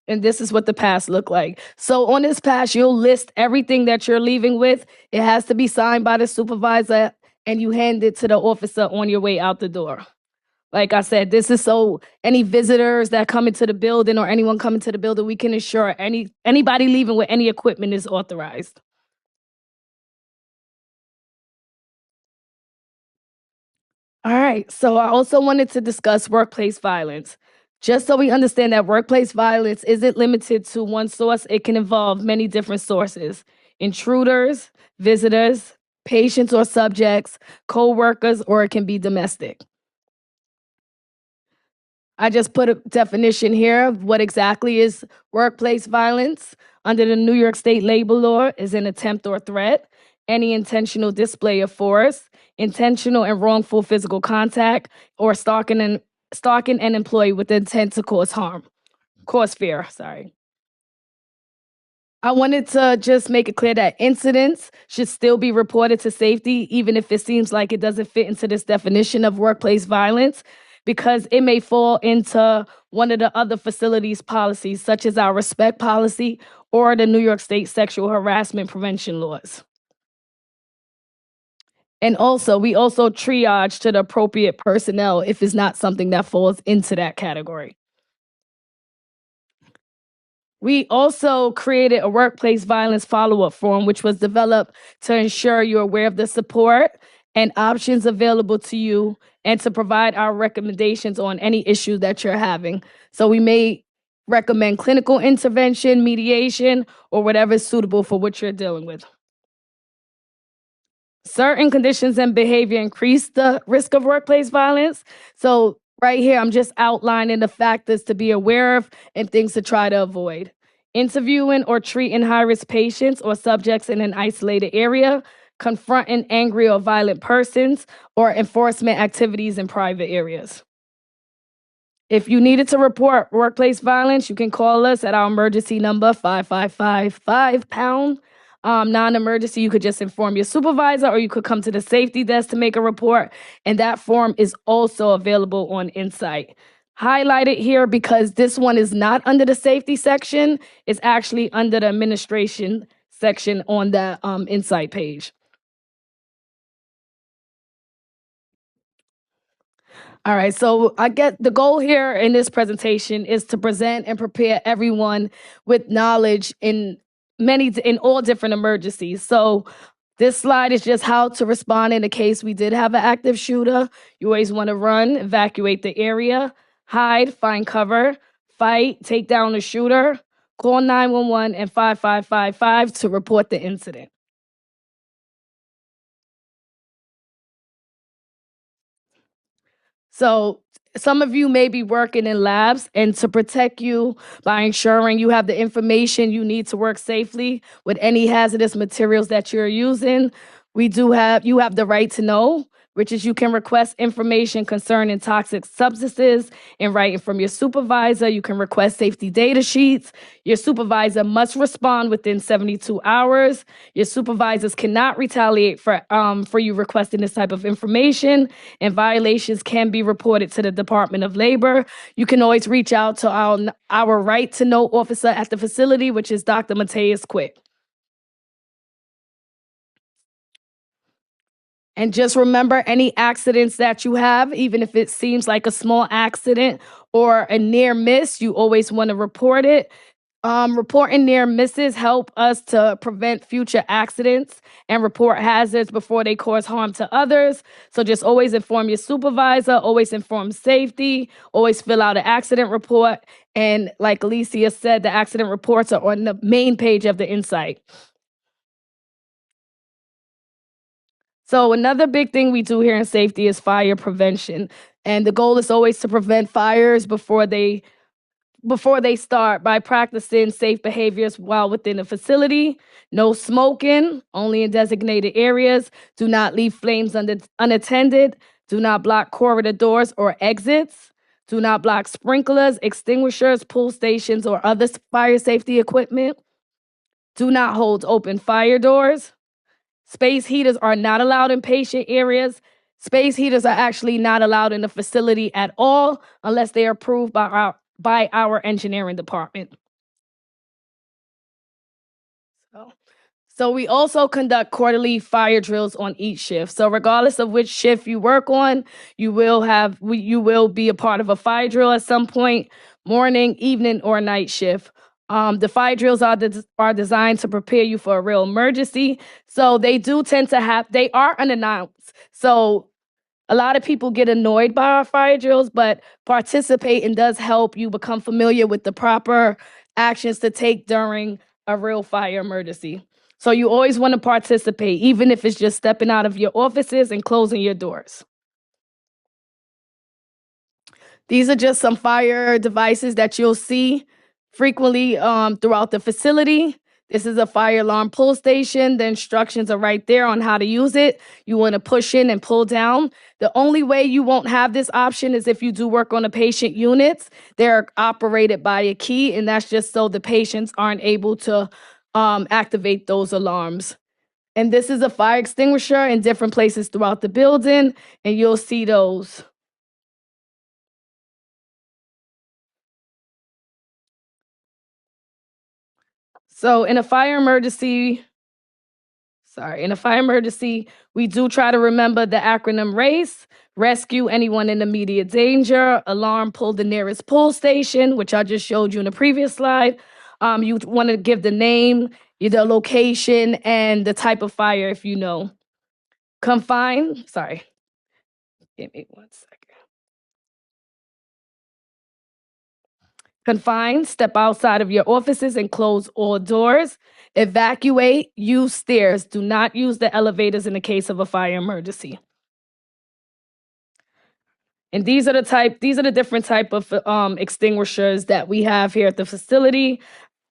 And this is what the pass look like. So on this pass, you'll list everything that you're leaving with. It has to be signed by the supervisor, and you hand it to the officer on your way out the door. Like I said, this is so any visitors that come into the building or anyone coming to the building, we can ensure anybody leaving with any equipment is authorized. All right, so I also wanted to discuss workplace violence. Just so we understand that workplace violence isn't limited to one source, it can involve many different sources: intruders, visitors, patients or subjects, co-workers, or it can be domestic. I just put a definition here of what exactly is workplace violence. Under the New York State labor law is an attempt or threat, any intentional display of force, intentional and wrongful physical contact, or stalking an employee with the intent to cause fear, sorry. I wanted to just make it clear that incidents should still be reported to safety, even if it seems like it doesn't fit into this definition of workplace violence, because it may fall into one of the other facilities' policies, such as our respect policy or the New York State sexual harassment prevention laws. And also, we also triage to the appropriate personnel if it's not something that falls into that category. We also created a workplace violence follow-up form, which was developed to ensure you're aware of the support and options available to you and to provide our recommendations on any issue that you're having. So we may recommend clinical intervention, mediation, or whatever is suitable for what you're dealing with. Certain conditions and behavior increase the risk of workplace violence. So right here, I'm just outlining the factors to be aware of and things to try to avoid. Interviewing or treating high-risk patients or subjects in an isolated area, confronting angry or violent persons, or enforcement activities in private areas. If you needed to report workplace violence, you can call us at our emergency number, 555-5-pound. Non-emergency, you could just inform your supervisor, or you could come to the safety desk to make a report, and that form is also available on Insight. Highlighted here because this one is not under the safety section, it's actually under the administration section on the Insight page. All right, so I get the goal here in this presentation is to present and prepare everyone with knowledge in all different emergencies. So this slide is just how to respond in the case we did have an active shooter. You always want to run, evacuate the area, hide, find cover, fight, take down the shooter, call 911 and 5555 to report the incident. So some of you may be working in labs, and to protect you by ensuring you have the information you need to work safely with any hazardous materials that you're using, you have the right to know, which is you can request information concerning toxic substances in writing from your supervisor. You can request safety data sheets. Your supervisor must respond within 72 hours. Your supervisors cannot retaliate for you requesting this type of information, and violations can be reported to the Department of Labor. You can always reach out to our right to know officer at the facility, which is Dr. Mateus Quick. And just remember, any accidents that you have, even if it seems like a small accident or a near miss, you always want to report it. Reporting near misses help us to prevent future accidents and report hazards before they cause harm to others. So just always inform your supervisor, always inform safety, always fill out an accident report. And like Alicia said, the accident reports are on the main page of the Insight. So another big thing we do here in safety is fire prevention. And the goal is always to prevent fires before they start by practicing safe behaviors while within the facility. No smoking, only in designated areas. Do not leave flames unattended. Do not block corridor doors or exits. Do not block sprinklers, extinguishers, pull stations, or other fire safety equipment. Do not hold open fire doors. Space heaters are not allowed in patient areas. Space heaters are actually not allowed in the facility at all unless they are approved by our engineering department. So we also conduct quarterly fire drills on each shift. So regardless of which shift you work on, you will be a part of a fire drill at some point, morning, evening, or night shift. The fire drills are designed to prepare you for a real emergency. So they are unannounced. So a lot of people get annoyed by our fire drills, but participating does help you become familiar with the proper actions to take during a real fire emergency. So you always want to participate, even if it's just stepping out of your offices and closing your doors. These are just some fire devices that you'll see frequently throughout the facility. This is a fire alarm pull station. The instructions are right there on how to use it. You want to push in and pull down. The only way you won't have this option is if you do work on the patient units. They're operated by a key, and that's just so the patients aren't able to activate those alarms. And this is a fire extinguisher in different places throughout the building, and you'll see those. So in a fire emergency, we do try to remember the acronym RACE: rescue anyone in immediate danger, alarm, pull the nearest pull station, which I just showed you in the previous slide. You want to give the name, the location, and the type of fire if you know. Confine, give me 1 second. Confine, step outside of your offices and close all doors. Evacuate, use stairs. Do not use the elevators in the case of a fire emergency. And these are the different type of extinguishers that we have here at the facility.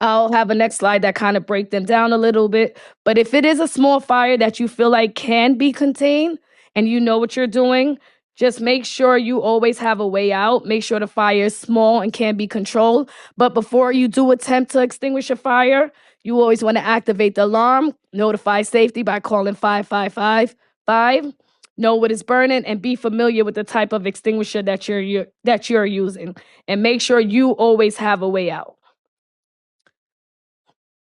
I'll have a next slide that kind of break them down a little bit. But if it is a small fire that you feel like can be contained and you know what you're doing, just make sure you always have a way out. Make sure the fire is small and can be controlled. But before you do attempt to extinguish a fire, you always want to activate the alarm, notify safety by calling 5555, know what is burning, and be familiar with the type of extinguisher that you're using. And make sure you always have a way out.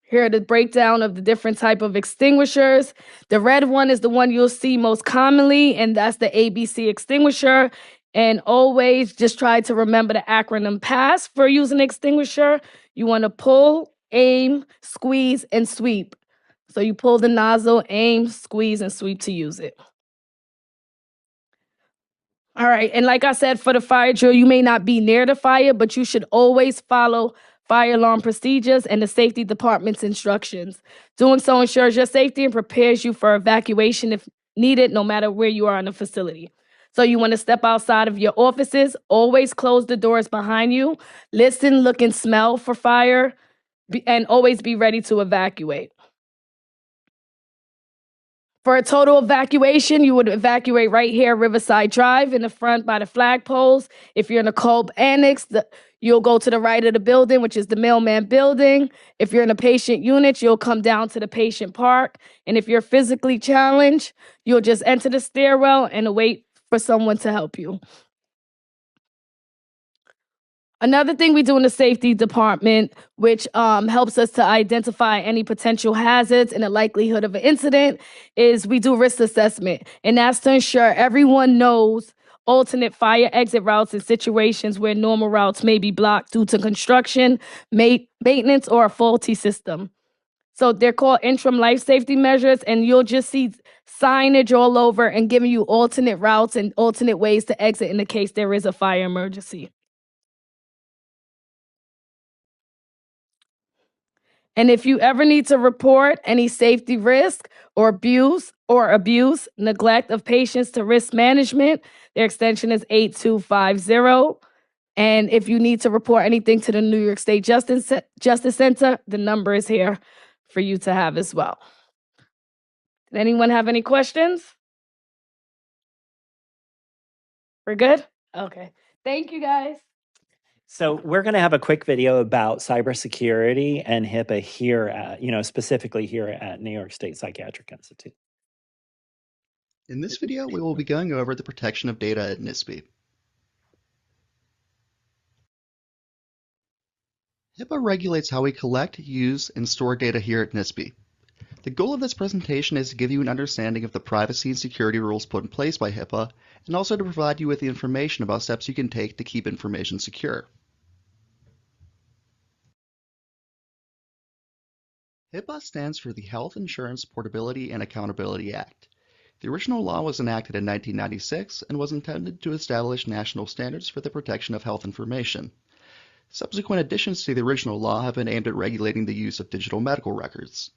Here are the breakdown of the different type of extinguishers. The red one is the one you'll see most commonly, and that's the ABC extinguisher. And always just try to remember the acronym PASS for using extinguisher. You want to pull, aim, squeeze, and sweep. So you pull the nozzle, aim, squeeze, and sweep to use it. All right, and like I said, for the fire drill, you may not be near the fire, but you should always follow fire alarm procedures, and the safety department's instructions. Doing so ensures your safety and prepares you for evacuation if needed, no matter where you are in the facility. So you want to step outside of your offices, always close the doors behind you, listen, look, and smell for fire, and always be ready to evacuate. For a total evacuation, you would evacuate right here, Riverside Drive, in the front by the flagpoles. If you're in the Kolb Annex, you'll go to the right of the building, which is the mailman building. If you're in a patient unit, you'll come down to the patient park. And if you're physically challenged, you'll just enter the stairwell and wait for someone to help you. Another thing we do in the safety department, which helps us to identify any potential hazards and the likelihood of an incident, is we do risk assessment. And that's to ensure everyone knows alternate fire exit routes in situations where normal routes may be blocked due to construction, maintenance, or a faulty system. So they're called interim life safety measures, and you'll just see signage all over and giving you alternate routes and alternate ways to exit in the case there is a fire emergency. And if you ever need to report any safety risk or abuse, neglect of patients to risk management, their extension is 8250. And if you need to report anything to the New York State Justice Center, the number is here for you to have as well. Did anyone have any questions? We're good? Okay. Thank you, guys. So we're going to have a quick video about cybersecurity and HIPAA here at, specifically here at New York State Psychiatric Institute. In this video, we will be going over the protection of data at NISP. HIPAA regulates how we collect, use, and store data here at NISP. The goal of this presentation is to give you an understanding of the privacy and security rules put in place by HIPAA, and also to provide you with the information about steps you can take to keep information secure. HIPAA stands for the Health Insurance Portability and Accountability Act. The original law was enacted in 1996 and was intended to establish national standards for the protection of health information. Subsequent additions to the original law have been aimed at regulating the use of digital medical records.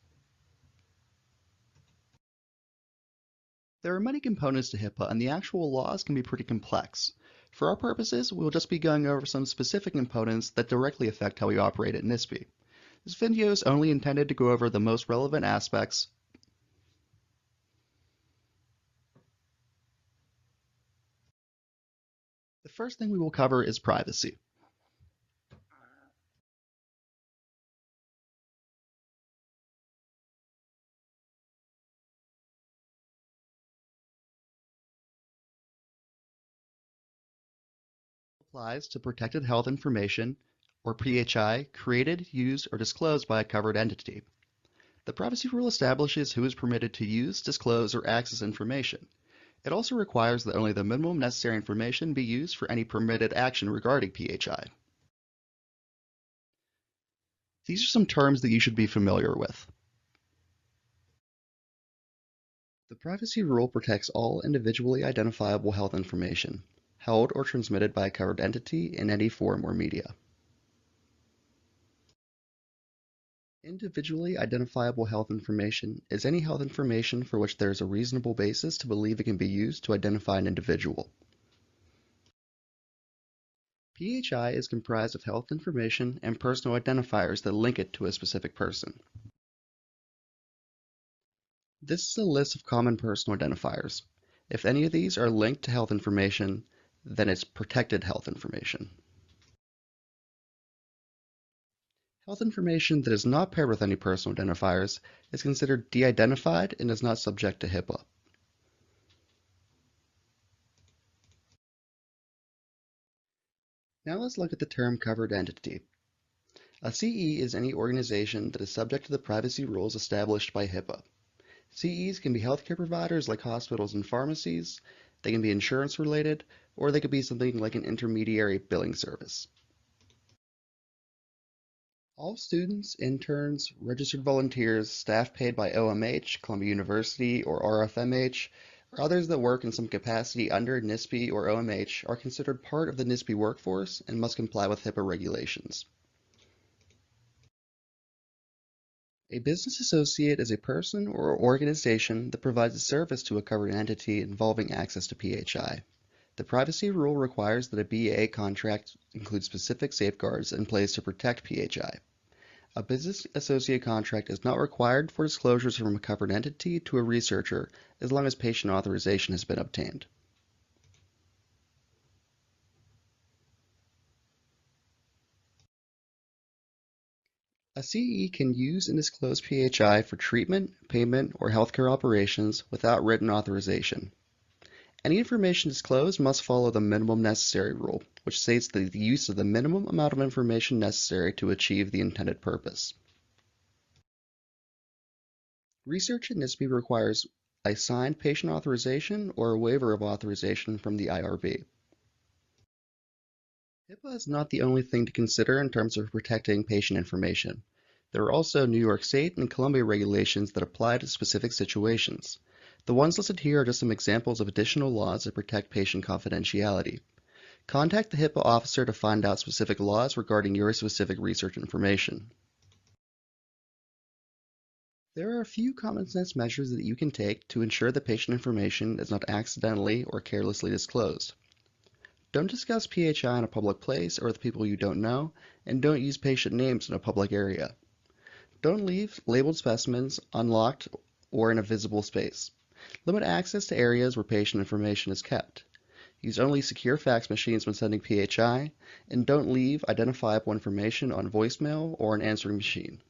There are many components to HIPAA, and the actual laws can be pretty complex. For our purposes, we will just be going over some specific components that directly affect how we operate at NISP. This video is only intended to go over the most relevant aspects. The first thing we will cover is privacy. Applies to protected health information, or PHI, created, used, or disclosed by a covered entity. The privacy rule establishes who is permitted to use, disclose, or access information. It also requires that only the minimum necessary information be used for any permitted action regarding PHI. These are some terms that you should be familiar with. The privacy rule protects all individually identifiable health information, held or transmitted by a covered entity in any form or media. Individually identifiable health information is any health information for which there is a reasonable basis to believe it can be used to identify an individual. PHI is comprised of health information and personal identifiers that link it to a specific person. This is a list of common personal identifiers. If any of these are linked to health information, then it's protected health information. Health information that is not paired with any personal identifiers is considered de-identified and is not subject to HIPAA. Now let's look at the term covered entity. A CE is any organization that is subject to the privacy rules established by HIPAA. CEs can be healthcare providers like hospitals and pharmacies, they can be insurance related, or they could be something like an intermediary billing service. All students, interns, registered volunteers, staff paid by OMH, Columbia University, or RFMH, or others that work in some capacity under NISP or OMH are considered part of the NISP workforce and must comply with HIPAA regulations. A business associate is a person or organization that provides a service to a covered entity involving access to PHI. The privacy rule requires that a BA contract include specific safeguards in place to protect PHI. A business associate contract is not required for disclosures from a covered entity to a researcher as long as patient authorization has been obtained. A CE can use and disclose PHI for treatment, payment, or healthcare operations without written authorization. Any information disclosed must follow the minimum necessary rule, which states the use of the minimum amount of information necessary to achieve the intended purpose. Research at NISP requires a signed patient authorization or a waiver of authorization from the IRB. HIPAA is not the only thing to consider in terms of protecting patient information. There are also New York State and Columbia regulations that apply to specific situations. The ones listed here are just some examples of additional laws that protect patient confidentiality. Contact the HIPAA officer to find out specific laws regarding your specific research information. There are a few common sense measures that you can take to ensure that patient information is not accidentally or carelessly disclosed. Don't discuss PHI in a public place or with people you don't know, and don't use patient names in a public area. Don't leave labeled specimens unlocked or in a visible space. Limit access to areas where patient information is kept. Use only secure fax machines when sending PHI, and don't leave identifiable information on voicemail or an answering machine.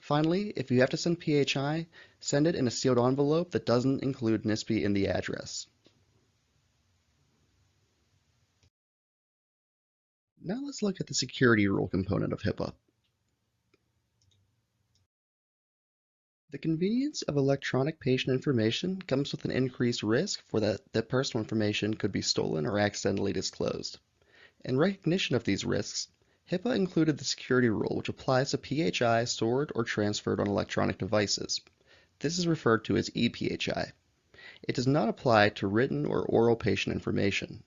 Finally, if you have to send PHI, send it in a sealed envelope that doesn't include NISP in the address. Now let's look at the security rule component of HIPAA. The convenience of electronic patient information comes with an increased risk for that personal information could be stolen or accidentally disclosed. In recognition of these risks, HIPAA included the security rule which applies to PHI stored or transferred on electronic devices. This is referred to as ePHI. It does not apply to written or oral patient information.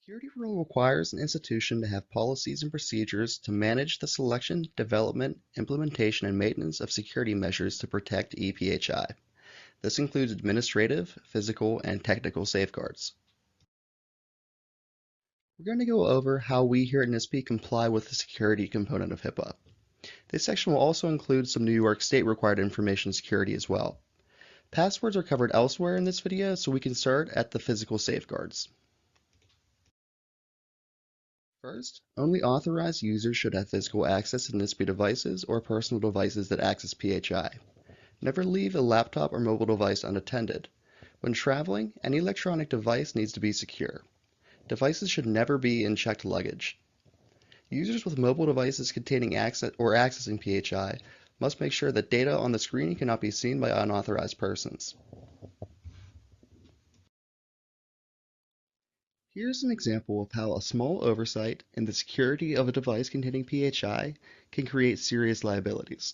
Security rule requires an institution to have policies and procedures to manage the selection, development, implementation, and maintenance of security measures to protect ePHI. This includes administrative, physical, and technical safeguards. We're going to go over how we here at NISP comply with the security component of HIPAA. This section will also include some New York State required information security as well. Passwords are covered elsewhere in this video, so we can start at the physical safeguards. First, only authorized users should have physical access to NISP devices or personal devices that access PHI. Never leave a laptop or mobile device unattended. When traveling, any electronic device needs to be secure. Devices should never be in checked luggage. Users with mobile devices containing access or accessing PHI must make sure that data on the screen cannot be seen by unauthorized persons. Here's an example of how a small oversight in the security of a device containing PHI can create serious liabilities.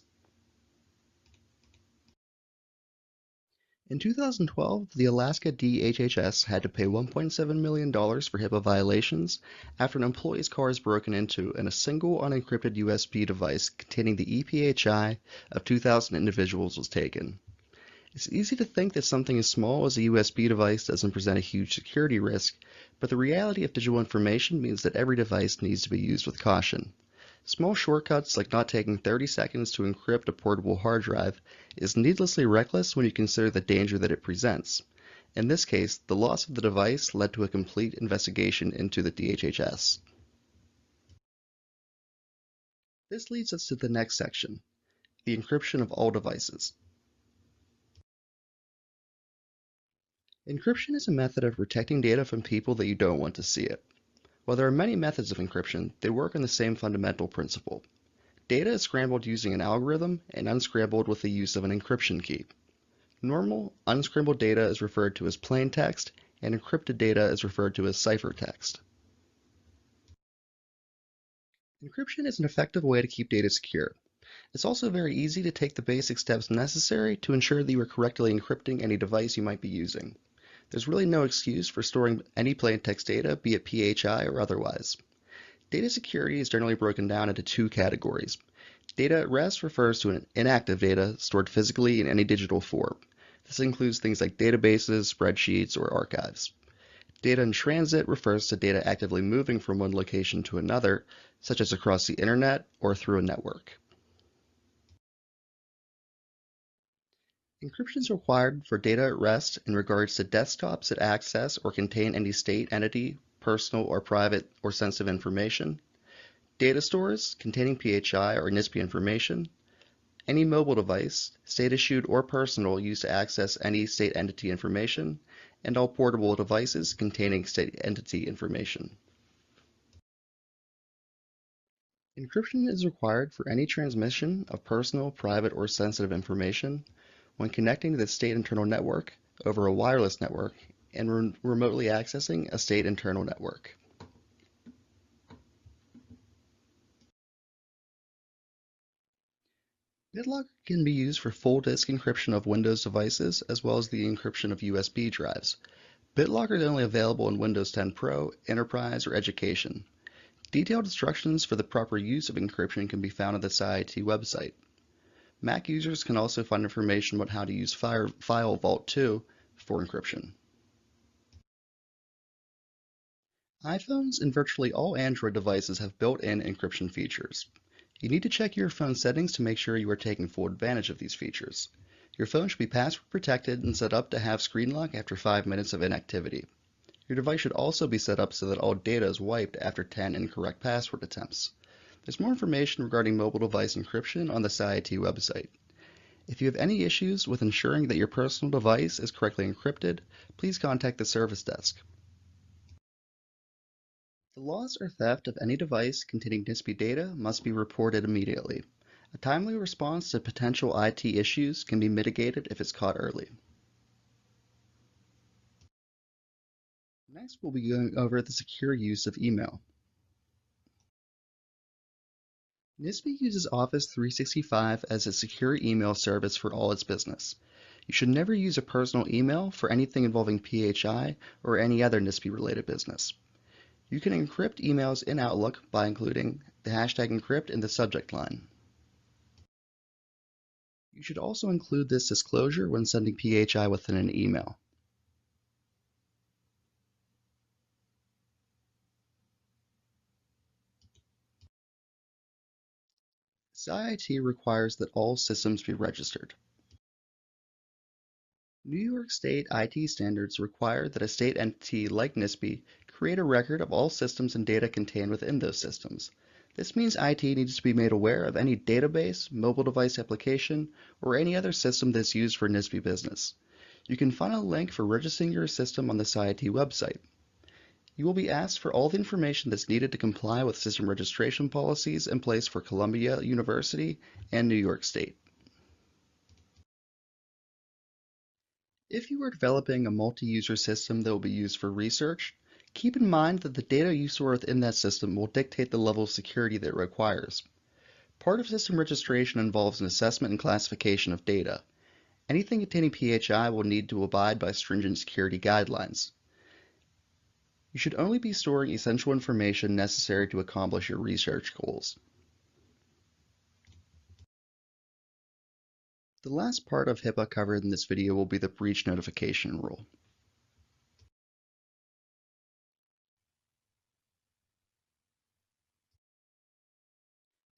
In 2012, the Alaska DHHS had to pay $1.7 million for HIPAA violations after an employee's car is broken into and a single unencrypted USB device containing the ePHI of 2,000 individuals was taken. It's easy to think that something as small as a USB device doesn't present a huge security risk, but the reality of digital information means that every device needs to be used with caution. Small shortcuts like not taking 30 seconds to encrypt a portable hard drive is needlessly reckless when you consider the danger that it presents. In this case, the loss of the device led to a complete investigation into the DHHS. This leads us to the next section, the encryption of all devices. Encryption is a method of protecting data from people that you don't want to see it. While there are many methods of encryption, they work on the same fundamental principle. Data is scrambled using an algorithm and unscrambled with the use of an encryption key. Normal, unscrambled data is referred to as plain text, and encrypted data is referred to as ciphertext. Encryption is an effective way to keep data secure. It's also very easy to take the basic steps necessary to ensure that you are correctly encrypting any device you might be using. There's really no excuse for storing any plain text data, be it PHI or otherwise. Data security is generally broken down into two categories: Data at rest refers to inactive data stored physically in any digital form. This includes things like databases, spreadsheets, or archives. Data in transit refers to data actively moving from one location to another, such as across the internet or through a network. Encryption is required for data at rest in regards to desktops that access or contain any state entity, personal or private or sensitive information, data stores containing PHI or NISP information, any mobile device, state-issued or personal, used to access any state entity information, and all portable devices containing state entity information. Encryption is required for any transmission of personal, private, or sensitive information when connecting to the state internal network over a wireless network and remotely accessing a state internal network. BitLocker can be used for full disk encryption of Windows devices as well as the encryption of USB drives. BitLocker is only available in Windows 10 Pro, Enterprise, or Education. Detailed instructions for the proper use of encryption can be found on the Psychiatry website. Mac users can also find information about how to use File Vault 2 for encryption. iPhones and virtually all Android devices have built-in encryption features. You need to check your phone settings to make sure you are taking full advantage of these features. Your phone should be password protected and set up to have screen lock after 5 minutes of inactivity. Your device should also be set up so that all data is wiped after 10 incorrect password attempts. There's more information regarding mobile device encryption on the Psychiatry website. If you have any issues with ensuring that your personal device is correctly encrypted, please contact the service desk. The loss or theft of any device containing NISP data must be reported immediately. A timely response to potential IT issues can be mitigated if it's caught early. Next, we'll be going over the secure use of email. NISP uses Office 365 as a secure email service for all its business. You should never use a personal email for anything involving PHI or any other NISP-related business. You can encrypt emails in Outlook by including the hashtag encrypt in the subject line. You should also include this disclosure when sending PHI within an email. CIT requires that all systems be registered. New York State IT standards require that a state entity like NISP create a record of all systems and data contained within those systems. This means IT needs to be made aware of any database, mobile device application, or any other system that's used for NISP business. You can find a link for registering your system on the Psychiatry website. You will be asked for all the information that's needed to comply with system registration policies in place for Columbia University and New York State. If you are developing a multi-user system that will be used for research, keep in mind that the data you store within that system will dictate the level of security that it requires. Part of system registration involves an assessment and classification of data. Anything containing PHI will need to abide by stringent security guidelines. You should only be storing essential information necessary to accomplish your research goals. The last part of HIPAA covered in this video will be the breach notification rule.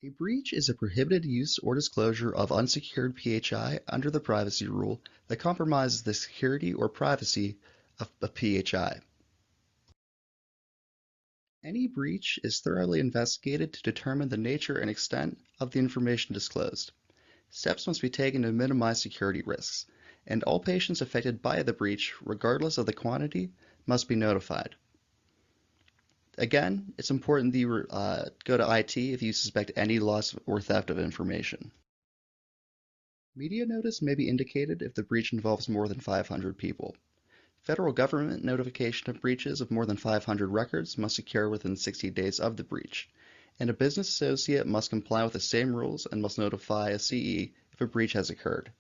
A breach is a prohibited use or disclosure of unsecured PHI under the privacy rule that compromises the security or privacy of a PHI. Any breach is thoroughly investigated to determine the nature and extent of the information disclosed. Steps must be taken to minimize security risks, and all patients affected by the breach, regardless of the quantity, must be notified. Again, it's important that you go to IT if you suspect any loss or theft of information. Media notice may be indicated if the breach involves more than 500 people. Federal government notification of breaches of more than 500 records must occur within 60 days of the breach, and a business associate must comply with the same rules and must notify a CE if a breach has occurred.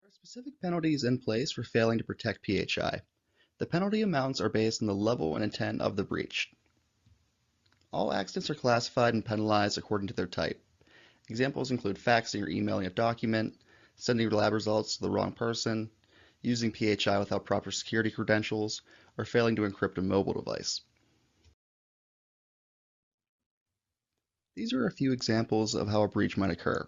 There are specific penalties in place for failing to protect PHI. The penalty amounts are based on the level and intent of the breach. All accidents are classified and penalized according to their type. Examples include faxing or emailing a document, sending your lab results to the wrong person, using PHI without proper security credentials, or failing to encrypt a mobile device. These are a few examples of how a breach might occur.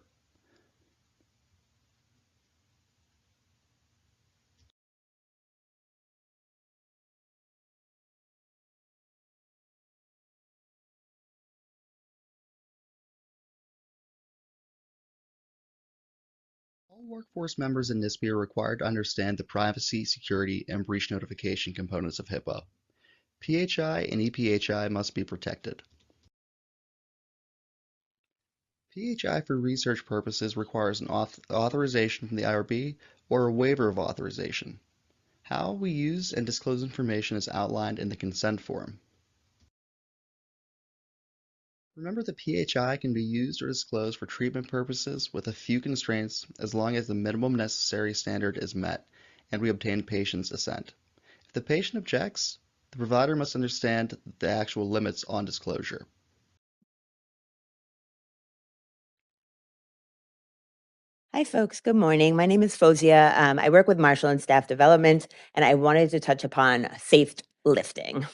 All workforce members in NISP are required to understand the privacy, security, and breach notification components of HIPAA. PHI and ePHI must be protected. PHI for research purposes requires an authorization from the IRB or a waiver of authorization. How we use and disclose information is outlined in the consent form. Remember that PHI can be used or disclosed for treatment purposes with a few constraints as long as the minimum necessary standard is met and we obtain patient's assent. If the patient objects, the provider must understand the actual limits on disclosure. Hi, folks. Good morning. My name is Fozia. I work with Marshall in staff development, and I wanted to touch upon safe lifting.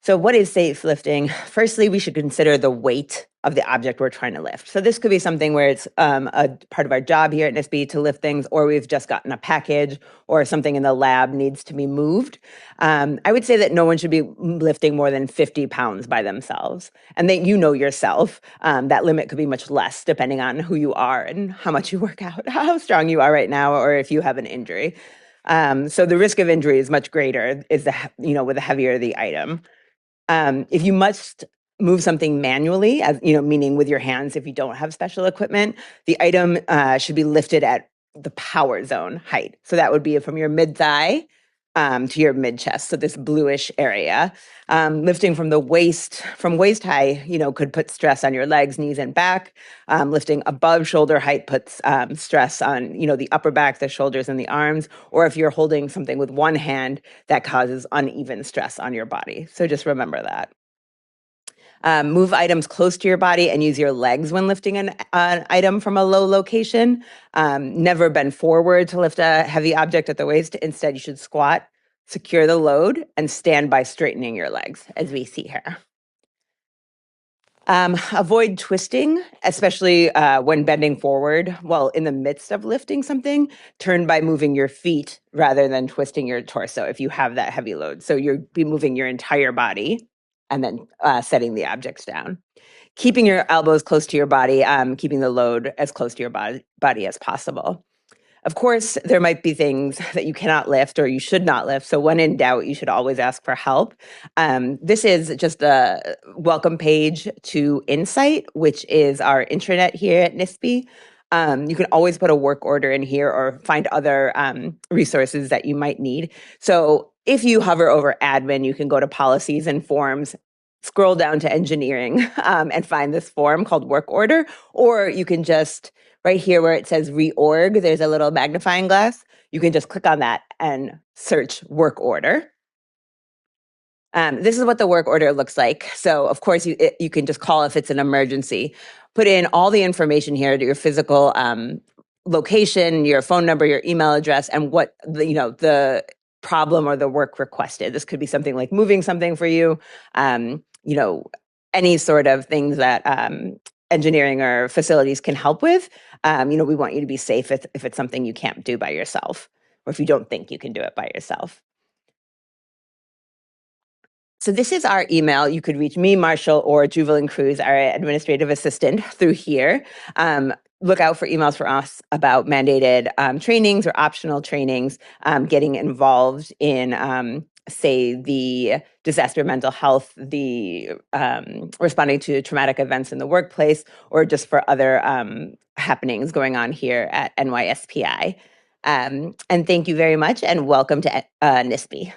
So what is safe lifting? Firstly, we should consider the weight of the object we're trying to lift. So this could be something where it's a part of our job here at NISP to lift things, or we've just gotten a package, or something in the lab needs to be moved. I would say that no one should be lifting more than 50 pounds by themselves. And then you know yourself, that limit could be much less depending on who you are and how much you work out, how strong you are right now, or if you have an injury. So the risk of injury is much greater with the heavier the item. If you must move something manually, as meaning with your hands, if you don't have special equipment, the item should be lifted at the power zone height. So that would be from your mid thigh to your mid chest. So this bluish area. Lifting from waist high, could put stress on your legs, knees, and back. Lifting above shoulder height puts stress on, the upper back, the shoulders, and the arms. Or if you're holding something with one hand, that causes uneven stress on your body. So just remember that. Move items close to your body and use your legs when lifting an item from a low location. Never bend forward to lift a heavy object at the waist. Instead, you should squat, secure the load, and stand by straightening your legs, as we see here. Avoid twisting, especially when bending forward while in the midst of lifting something. Turn by moving your feet rather than twisting your torso if you have that heavy load. So you'll be moving your entire body and then setting the objects down. Keeping your elbows close to your body, keeping the load as close to your body as possible. Of course, there might be things that you cannot lift or you should not lift. So when in doubt, you should always ask for help. This is just a welcome page to Insight, which is our intranet here at NISP. You can always put a work order in here or find other resources that you might need. So if you hover over admin, you can go to policies and forms, scroll down to engineering and find this form called work order, or you can just right here where it says reorg, there's a little magnifying glass. You can just click on that and search work order. This is what the work order looks like. So of course you can just call if it's an emergency. Put in all the information here to your physical location, your phone number, your email address, and what the problem or the work requested. This could be something like moving something for you, any sort of things that engineering or facilities can help with. We want you to be safe if it's something you can't do by yourself, or if you don't think you can do it by yourself. So this is our email. You could reach me, Marshall, or Juvelin Cruz, our administrative assistant, through here. Look out for emails from us about mandated trainings or optional trainings, getting involved in, say, the disaster mental health, the responding to traumatic events in the workplace, or just for other happenings going on here at NYSPI. And thank you very much, and welcome to NISP.